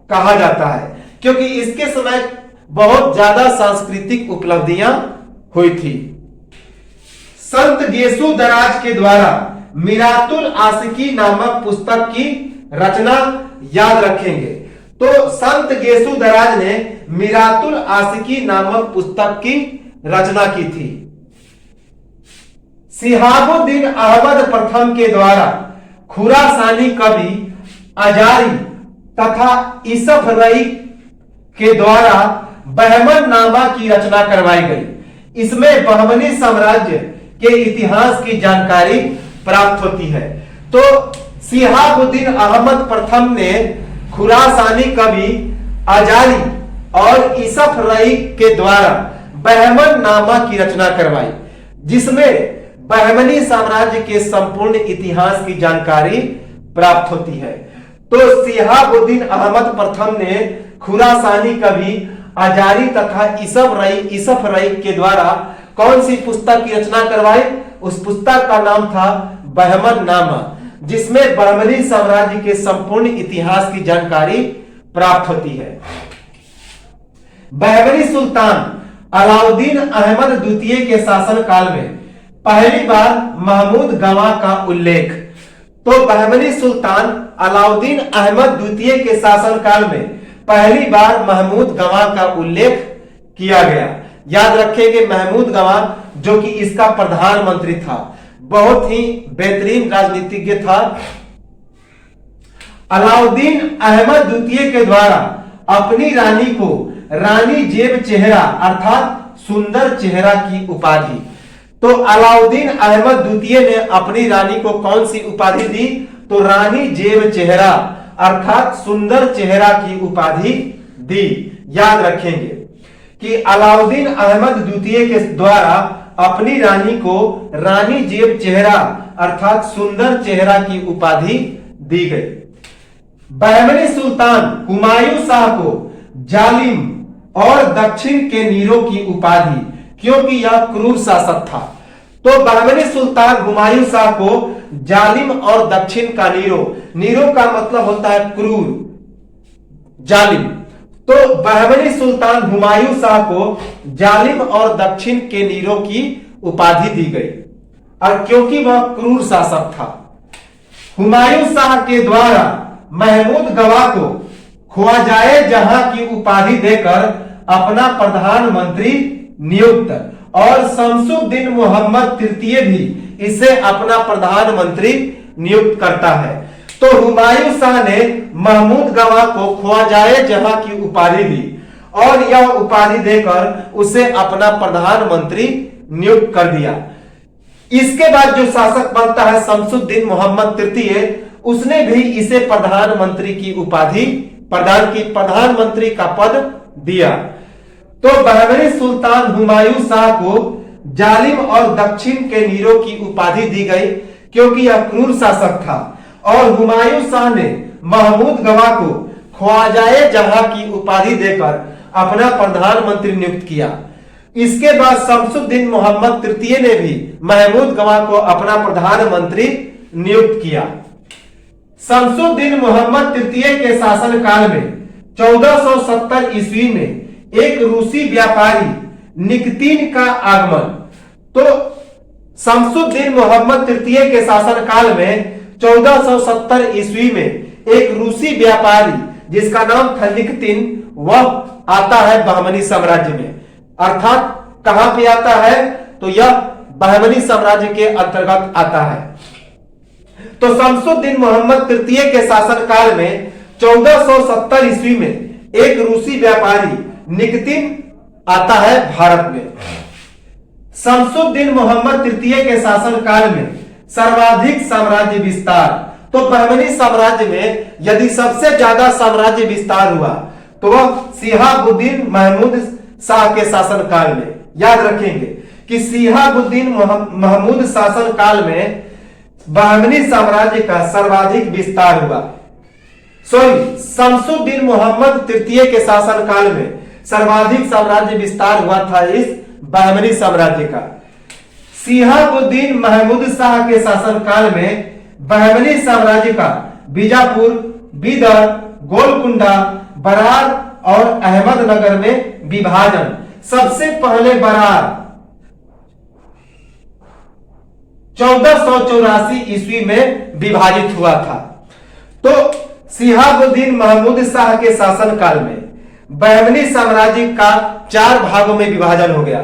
Speaker 1: कहा जाता है, क्योंकि इसके समय बहुत ज्यादा सांस्कृतिक उपलब्धियां हुई थी। संत गेसु दराज दराज के द्वारा मिरातुल आशिकी नामक पुस्तक की रचना याद रखेंगे। तो संत गेसु दराज ने मिरातुल आशिकी नामक पुस्तक की रचना की थी। शिहाबुद्दीन अहमद प्रथम के द्वारा खुरासानी कवि अजारी तथा यूसुफ रई के द्वारा बहमन नामा की रचना करवाई गई। इसमें बहमनी साम्राज्य के इतिहास की जानकारी प्राप्त होती है। तो शिहाबुद्दीन अहमद प्रथम ने खुरासानी कवि अजारी और यूसुफ रई के द्वारा बहमन नामा की रचना करवाई, जिसमें बहमनी साम्राज्य के संपूर्ण इतिहास की जानकारी प्राप्त होती है। तो शिहाबुद्दीन अहमद प्रथम ने खुरासानी कवि अजारी तथा यूसुफ रई के द्वारा कौन सी पुस्तक की रचना करवाई? उस पुस्तक का नाम था बहमन नामा, जिसमें बहमनी साम्राज्य के संपूर्ण इतिहास की जानकारी प्राप्त होती है। बहमनी सुल्तान अलाउद्दीन अहमद द्वितीय के शासन काल में पहली बार महमूद गवाह का उल्लेख। तो बहमनी सुल्तान अलाउद्दीन अहमद द्वितीय के शासन काल में पहली बार महमूद गवाह का उल्लेख किया गया। याद रखेंगे, महमूद गवाह जो कि इसका प्रधानमंत्री था, बहुत ही बेहतरीन राजनीतिज्ञ था। अलाउद्दीन अहमद द्वितीय के द्वारा अपनी रानी को रानी जेब चेहरा अर्थात सुंदर चेहरा की उपाधि। तो अलाउद्दीन अहमद द्वितीय ने अपनी रानी को कौन सी उपाधि दी? तो रानी जेब चेहरा अर्थात सुंदर चेहरा की उपाधि दी। याद रखेंगे कि अलाउद्दीन अहमद द्वितीय के द्वारा अपनी रानी को रानी जेब चेहरा अर्थात सुंदर चेहरा की उपाधि दी गई। बहमनी सुल्तान हुमायूं शाह को जालिम और दक्षिण के नीरो की उपाधि, क्योंकि यह क्रूर शासक था। तो बहमनी सुल्तान हुमायूं शाह को जालिम और दक्षिण का नीरो, नीरो का मतलब होता है क्रूर, जालिम। तो बहमनी सुल्तान हुमायूं शाह को जालिम और दक्षिण के नीरो की उपाधि दी गई, और क्योंकि वह क्रूर शासक था। हुमायूं शाह के द्वारा महमूद गवाह को ख्वाजाए जहां की उपाधि देकर अपना प्रधानमंत्री नियुक्त, और शमसुद्दीन मोहम्मद तृतीय भी इसे अपना प्रधानमंत्री नियुक्त करता है। तो हुमायूं शाह ने महमूद गवाह को ख्वाजाए जहां की उपाधि दी और यह उपाधि देकर उसे अपना प्रधानमंत्री नियुक्त कर दिया। इसके बाद जो शासक बनता है शमसुद्दीन मोहम्मद तृतीय, उसने भी इसे प्रधानमंत्री की उपाधि प्रदान की, प्रधानमंत्री का पद दिया। तो बहमनी सुल्तान हुमायूं शाह को जालिम और दक्षिण के नीरो की उपाधि दी गई, क्योंकि यह क्रूर शासक था, और हुमायूं शाह ने महमूद गवाह को ख्वाजाए जहां की उपाधि देकर अपना प्रधानमंत्री नियुक्त किया। इसके बाद शमसुद्दीन मोहम्मद तृतीय ने भी महमूद गवाह को अपना प्रधानमंत्री नियुक्त किया। शमसुद्दीन मोहम्मद तृतीय के शासन काल में 1470 ईस्वी में एक रूसी व्यापारी निकतीन का आगमन। तो शमसुद्दीन मोहम्मद तृतीय के शासन काल में 1470 ईस्वी में एक रूसी व्यापारी जिसका नाम था निकतीन, वह आता है बहमनी साम्राज्य में। अर्थात कहां पे आता है? तो यह बहमनी साम्राज्य के अंतर्गत आता है। तो शमसुद्दीन मोहम्मद तृतीय के शासन काल में 1470 ईस्वी में एक रूसी व्यापारी निकतीन आता है भारत में। शमसुद्दीन मोहम्मद तृतीय के शासन काल में सर्वाधिक साम्राज्य विस्तार। तो बहमनी साम्राज्य में यदि सबसे ज्यादा साम्राज्य विस्तार हुआ तो वह शिहाबुद्दीन महमूद शाह के शासन काल में। याद रखेंगे कि शिहाबुद्दीन महमूद शासन काल में बहमनी साम्राज्य का सर्वाधिक विस्तार हुआ। शमसुद्दीन मोहम्मद तृतीय के शासन काल में सर्वाधिक साम्राज्य विस्तार हुआ था इस बहमनी साम्राज्य का। शिहाबुद्दीन महमूद शाह के शासन काल में बहमनी साम्राज्य का बीजापुर, बीदर, गोलकुंडा, बरार और अहमदनगर में विभाजन। सबसे पहले बरार 1484 ईस्वी में विभाजित हुआ था। तो शिहाबुद्दीन महमूद शाह के शासनकाल में बहमनी साम्राज्य का 4 भागों में विभाजन हो गया।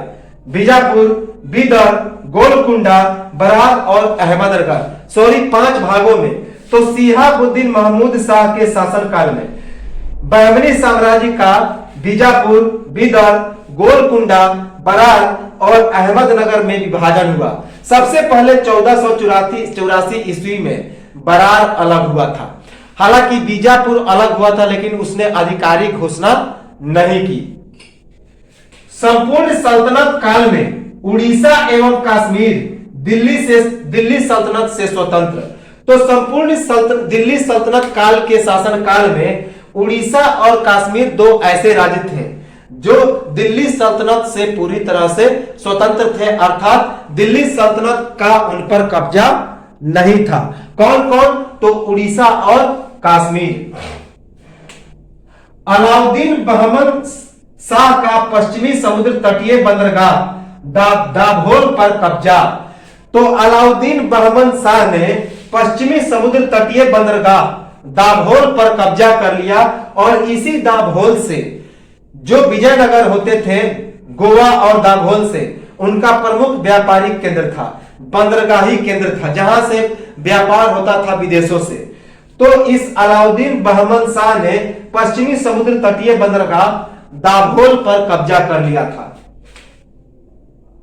Speaker 1: बीजापुर, बीदर, गोलकुंडा, बरार और अहमदनगर, सॉरी 5 भागों में। तो शिहाबुद्दीन महमूद शाह के शासनकाल में बहमनी साम्राज्य का बीजापुर, बीदर, गोलकुंडा, बरार और अहमदनगर में विभाजन हुआ। सबसे पहले 1484 ईस्वी में बरार अलग हुआ था। हालांकि बीजापुर अलग हुआ था, लेकिन उसने आधिकारिक घोषणा नहीं की। संपूर्ण सल्तनत काल में उड़ीसा एवं कश्मीर दिल्ली सल्तनत से स्वतंत्र। तो संपूर्ण दिल्ली सल्तनत काल के शासन काल में उड़ीसा और कश्मीर 2 ऐसे राज्य थे जो दिल्ली सल्तनत से पूरी तरह से स्वतंत्र थे, अर्थात दिल्ली सल्तनत का उन पर कब्जा नहीं था। कौन कौन? तो उड़ीसा और कश्मीर। अलाउद्दीन बहमन शाह का पश्चिमी समुद्र तटीय बंदरगाह दाभोल पर कब्जा। तो अलाउद्दीन बहमन शाह ने पश्चिमी समुद्र तटीय बंदरगाह दाभोल पर कब्जा कर लिया और इसी दाभोल से जो विजयनगर होते थे, गोवा और दाभोल से, उनका प्रमुख व्यापारिक केंद्र था, बंदरगाही केंद्र था, जहां से व्यापार होता था विदेशों से। तो इस अलाउद्दीन बहमन शाह ने पश्चिमी समुद्र तटीय बंदरगाह दाभोल पर कब्जा कर लिया था।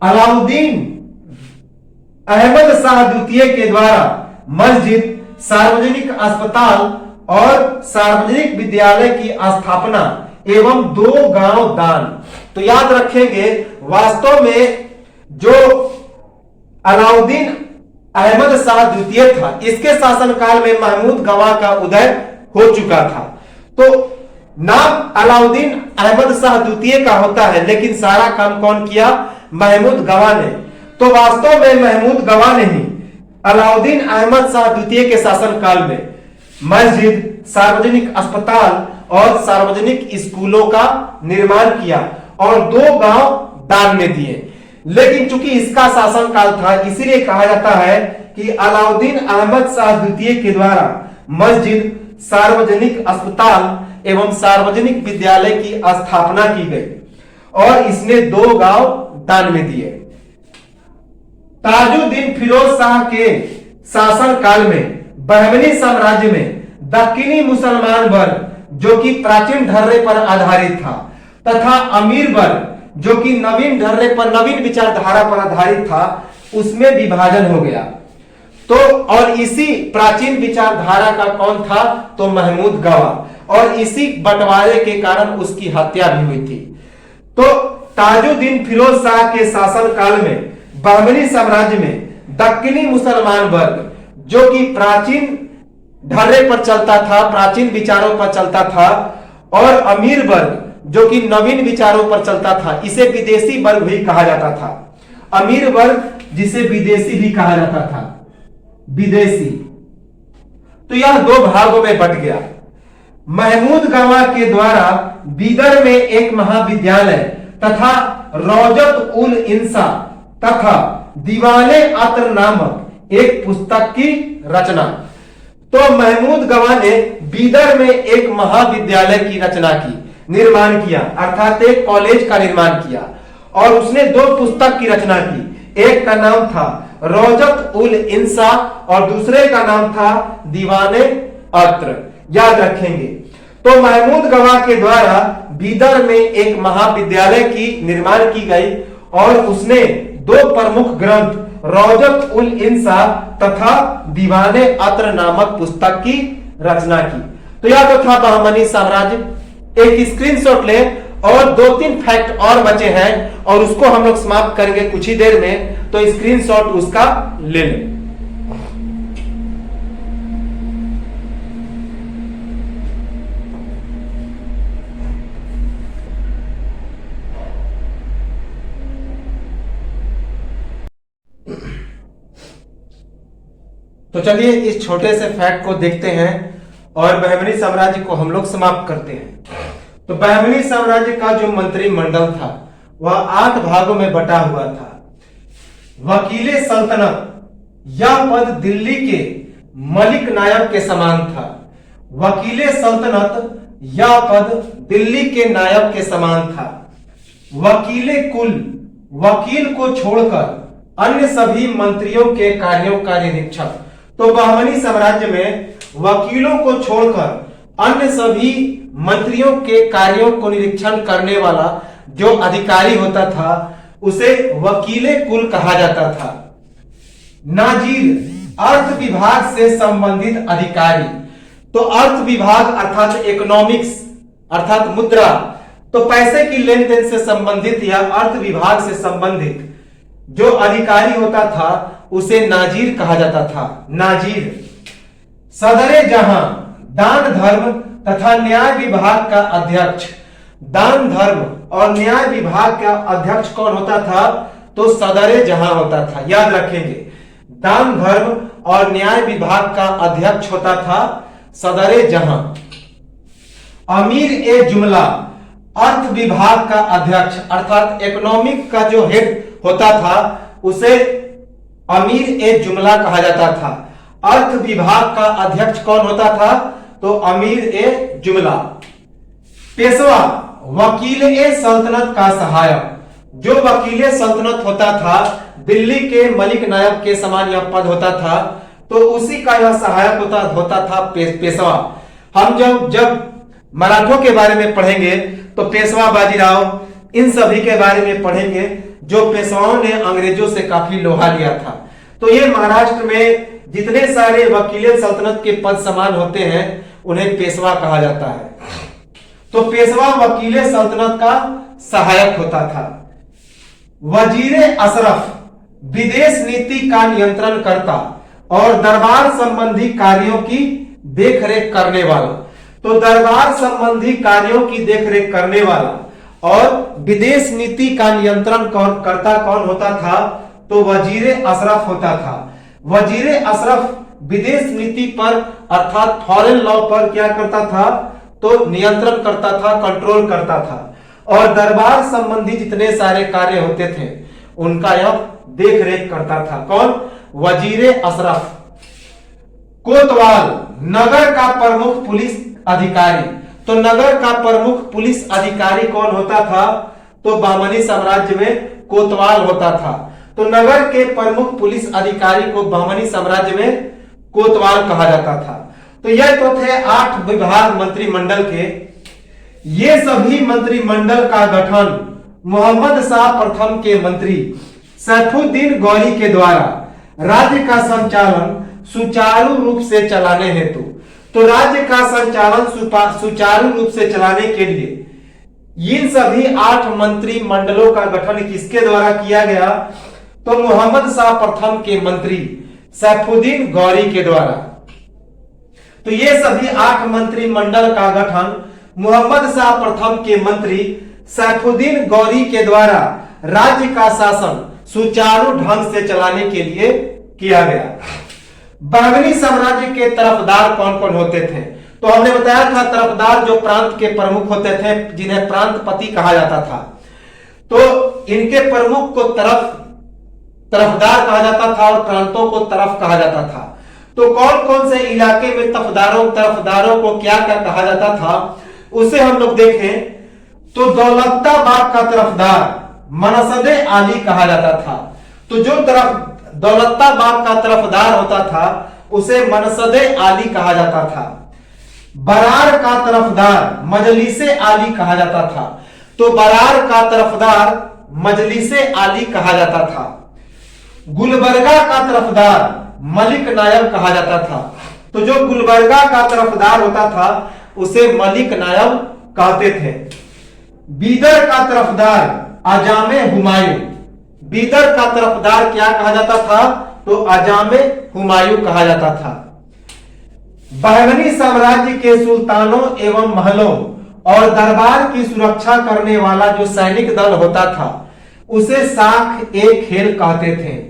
Speaker 1: अलाउद्दीन अहमद शाह द्वितीय के द्वारा मस्जिद, सार्वजनिक अस्पताल और सार्वजनिक विद्यालय की स्थापना एवं 2 गांव दान। तो याद रखेंगे, वास्तव में जो अलाउद्दीन अहमद शाह द्वितीय था, इसके शासनकाल में महमूद गवाह का उदय हो चुका था। तो नाम अलाउद्दीन अहमद शाह द्वितीय का होता है, लेकिन सारा काम कौन किया? महमूद गवाह ने। तो वास्तव में महमूद गवाह ने ही अलाउद्दीन अहमद शाह द्वितीय के शासनकाल में मस्जिद, सार्वजनिक अस्पताल और सार्वजनिक स्कूलों का निर्माण किया और 2 गांव दान में दिए। लेकिन चूंकि इसका शासनकाल था, इसीलिए कहा जाता है कि अलाउद्दीन अहमद शाह द्वितीय के द्वारा मस्जिद, सार्वजनिक अस्पताल एवं सार्वजनिक विद्यालय की स्थापना की गई और इसने 2 गांव दान में दिए। ताजुद्दीन फिरोज शाह के शासन काल में बहमनी साम्राज्य में दक्कनी मुसलमान वर्ग, जो कि प्राचीन ढर्रे पर आधारित था, तथा अमीर वर्ग, जो कि नवीन विचारधारा पर आधारित था, उसमें विभाजन हो गया। तो और इसी प्राचीन विचारधारा का कौन था? तो महमूद गवाह, और इसी बंटवारे के कारण उसकी हत्या भी हुई थी। तो ताजुद्दीन फिरोज शाह के शासन काल में बहमनी साम्राज्य में दक्कनी मुसलमान वर्ग, जो कि प्राचीन ढर्रे पर चलता था, प्राचीन विचारों पर चलता था, और अमीर वर्ग, जो कि नवीन विचारों पर चलता था, इसे विदेशी वर्ग भी कहा जाता था। अमीर वर्ग जिसे विदेशी भी कहा जाता था, विदेशी। तो यह 2 भागों में बंट गया। महमूद गवाह के द्वारा बीदर में एक महाविद्यालय तथा रौजत उल इंसा तथा दीवाने अत्र नामक एक पुस्तक की रचना। तो महमूद गवाह ने बीदर में एक महाविद्यालय की रचना की, निर्माण किया, अर्थात एक कॉलेज का निर्माण किया, और उसने 2 पुस्तक की रचना की। एक का नाम था रौजत उल इंसा और दूसरे का नाम था दीवाने अत्र। याद रखेंगे। तो महमूद गवाह के द्वारा बीदर में एक महाविद्यालय की निर्माण की गई और उसने 2 प्रमुख ग्रंथ रौजत उल इंसा तथा दीवाने अत्र नामक पुस्तक की रचना की। तो यह तो था बहमनी साम्राज्य। एक स्क्रीनशॉट ले और 2-3 फैक्ट और बचे हैं और उसको हम लोग समाप्त करेंगे कुछ ही देर में, तो स्क्रीनशॉट उसका ले लें। तो चलिए इस छोटे से फैक्ट को देखते हैं और बहमनी साम्राज्य को हम लोग समाप्त करते हैं। तो बहमनी साम्राज्य का जो मंत्रिमंडल था वह 8 भागों में बटा हुआ था। वकीले सल्तनत यह पद दिल्ली के मलिक नायब के समान था। वकीले सल्तनत, यह पद दिल्ली के नायब के समान था। वकीले कुल, वकील को छोड़कर अन्य सभी मंत्रियों के कार्यों का निरीक्षक। तो बहमनी साम्राज्य में वकीलों को छोड़कर अन्य सभी मंत्रियों के कार्यों को निरीक्षण करने वाला जो अधिकारी होता था उसे वकीले कुल कहा जाता था। नाजीर, अर्थ विभाग से संबंधित अधिकारी। तो अर्थ विभाग अर्थात इकोनॉमिक्स अर्थात मुद्रा, तो पैसे की लेन देन से संबंधित या अर्थ विभाग से संबंधित जो अधिकारी होता था उसे नाजीर कहा जाता था। नाजीर। सदरे जहां, दान धर्म तथा न्याय विभाग का अध्यक्ष। दान धर्म और न्याय विभाग का अध्यक्ष कौन होता था? तो सदरे जहां होता था। याद रखेंगे, दान धर्म और न्याय विभाग का अध्यक्ष होता था सदरे जहां। अमीर ए जुमला, अर्थ विभाग का अध्यक्ष अर्थात इकोनॉमिक का जो हेड होता था उसे अमीर ए जुमला कहा जाता था। अर्थ विभाग का अध्यक्ष कौन होता था? तो अमीर ए जुमला। पेशवा, वकील ए सल्तनत का सहायक। जो वकील सल्तनत होता था दिल्ली के मलिक नायब के समान यह पद होता था, तो उसी का यह सहायक होता था पेशवा। हम जब मराठों के बारे में पढ़ेंगे तो पेशवा बाजीराव इन सभी के बारे में पढ़ेंगे जो पेशवाओं ने अंग्रेजों से काफी लोहा लिया था। तो ये महाराष्ट्र में जितने सारे वकील सल्तनत के पद समान होते हैं उन्हें पेशवा कहा जाता है। तो पेशवा वकील सल्तनत का सहायक होता था। वजीरे अशरफ, विदेश नीति का नियंत्रण करता और दरबार संबंधी कार्यों की देखरेख करने वाला। तो दरबार संबंधी कार्यों की देखरेख करने वाला और विदेश नीति का नियंत्रण करता कौन होता था? तो वजीरे अशरफ होता था। वजीरे अशरफ विदेश नीति पर अर्थात फॉरेन लॉ पर क्या करता था? तो नियंत्रण करता था, कंट्रोल करता था और दरबार संबंधी जितने सारे कार्य होते थे उनका यह देख रेख करता था। कौन? वजीरे अशरफ। कोतवाल, नगर का प्रमुख पुलिस अधिकारी। तो नगर का प्रमुख पुलिस अधिकारी कौन होता था? तो बहमनी साम्राज्य में कोतवाल होता था। तो नगर के प्रमुख पुलिस अधिकारी को बहमनी साम्राज्य में कोतवाल कहा जाता था। तो यह तो थे 8 विभाग मंत्रिमंडल के। ये सभी मंत्रिमंडल का गठन मोहम्मद शाह प्रथम के मंत्री सैफुद्दीन गौरी के द्वारा राज्य का संचालन सुचारू रूप से चलाने हेतु। तो राज्य का संचालन सुचारू रूप से चलाने के लिए इन सभी 8 मंत्रिमंडलों का गठन किसके द्वारा किया गया? तो मोहम्मद शाह प्रथम के मंत्री सैफुद्दीन गौरी के द्वारा। तो ये सभी 8 मंत्रिमंडल का गठन मोहम्मद शाह प्रथम के मंत्री सैफुद्दीन गौरी के द्वारा राज्य का शासन सुचारू ढंग से चलाने के लिए किया गया। बहमनी साम्राज्य के तरफदार कौन कौन होते थे? तो हमने बताया था तरफदार जो प्रांत के प्रमुख होते थे जिन्हें प्रांतपति कहा जाता था। तो इनके प्रमुख को तरफदार कहा जाता था और प्रांतों को तरफ कहा जाता था। तो कौन कौन से इलाके में तरफदारों को क्या क्या कहा जाता था उसे हम लोग देखें तो दौलताबाद का तरफदार मनसदे आली कहा जाता था। तो जो दौलताबाद का तरफदार होता था उसे मनसदे आली कहा जाता था। बरार का तरफदार मजलिसे आली कहा जाता था। तो बरार का तरफदार मजलिसे आली कहा जाता था। गुलबर्गा का तरफदार मलिक नायब कहा जाता था। तो जो गुलबर्गा का तरफदार होता था उसे मलिक नायब कहते थे। बीदर का तरफदार अजामे हुमायूं। बीदर का तरफदार क्या कहा जाता था? तो अजामे हुमायूं कहा जाता था। बहमनी साम्राज्य के सुल्तानों एवं महलों और दरबार की सुरक्षा करने वाला जो सैनिक दल होता था उसे साख ए खेल कहते थे।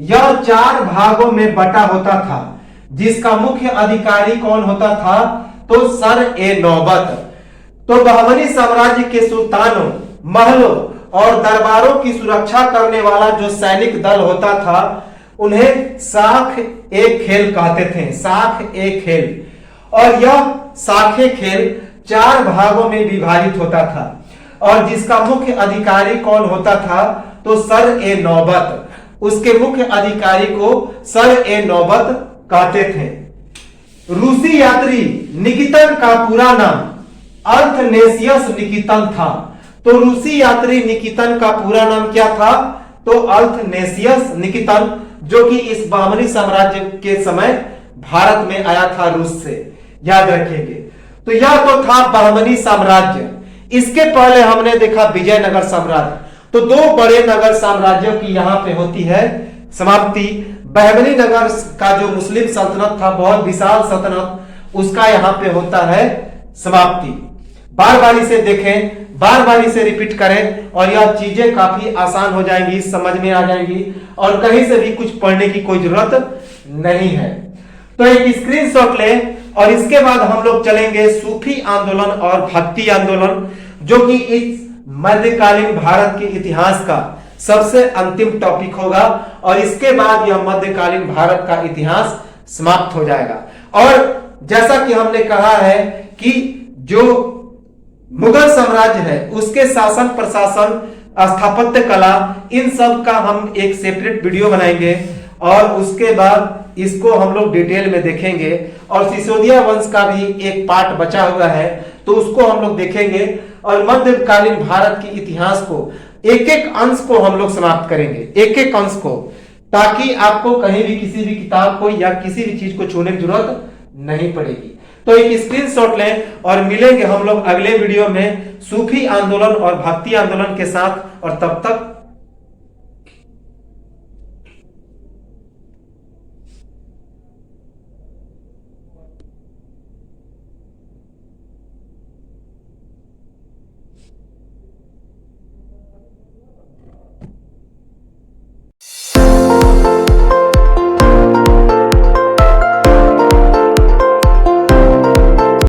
Speaker 1: यह 4 भागों में बटा होता था जिसका मुख्य अधिकारी कौन होता था? तो सर ए नौबत। तो बहमनी साम्राज्य के सुल्तानों, महलों और दरबारों की सुरक्षा करने वाला जो सैनिक दल होता था उन्हें शाख ए खेल कहते थे, शाख ए खेल। और यह शाखे खेल 4 भागों में विभाजित होता था और जिसका मुख्य अधिकारी कौन होता था तो सर ए नौबत, उसके मुख्य अधिकारी को सर ए नौबत कहते थे। रूसी यात्री निकितन का पूरा नाम अल्थनेसियस निकितन था। तो रूसी यात्री निकितन का पूरा नाम क्या था तो अल्थनेसियस निकितन, जो कि इस बहमनी साम्राज्य के समय भारत में आया था रूस से, याद रखेंगे। तो यह तो था बहमनी साम्राज्य। इसके पहले हमने देखा विजयनगर साम्राज्य। तो 2 बड़े नगर साम्राज्यों की यहां पे होती है समाप्ति। बहमनी नगर का जो मुस्लिम सल्तनत था, बहुत विशाल सल्तनत, उसका यहां पे होता है समाप्ति। बार बारी से देखें, बार बारी से रिपीट करें और यह चीजें काफी आसान हो जाएंगी, समझ में आ जाएंगी और कहीं से भी कुछ पढ़ने की कोई जरूरत नहीं है। तो एक स्क्रीनशॉट लें और इसके बाद हम लोग चलेंगे सूफी आंदोलन और भक्ति आंदोलन, जो कि इस मध्यकालीन भारत के इतिहास का सबसे अंतिम टॉपिक होगा और इसके बाद यह मध्यकालीन भारत का इतिहास समाप्त हो जाएगा। और जैसा कि हमने कहा है कि जो मुगल साम्राज्य है उसके शासन प्रशासन, स्थापत्य कला, इन सब का हम एक सेपरेट वीडियो बनाएंगे और उसके बाद इसको हम लोग डिटेल में देखेंगे। और सिसोदिया वंश का भी एक पार्ट बचा हुआ है तो उसको हम लोग देखेंगे और मध्यकालीन भारत के इतिहास को एक एक अंश को हम लोग समाप्त करेंगे, एक एक अंश को, ताकि आपको कहीं भी किसी भी किताब को या किसी भी चीज को छूने की जरूरत नहीं पड़ेगी। तो एक स्क्रीनशॉट लें और मिलेंगे हम लोग अगले वीडियो में सूफी आंदोलन और भक्ति आंदोलन के साथ। और तब तक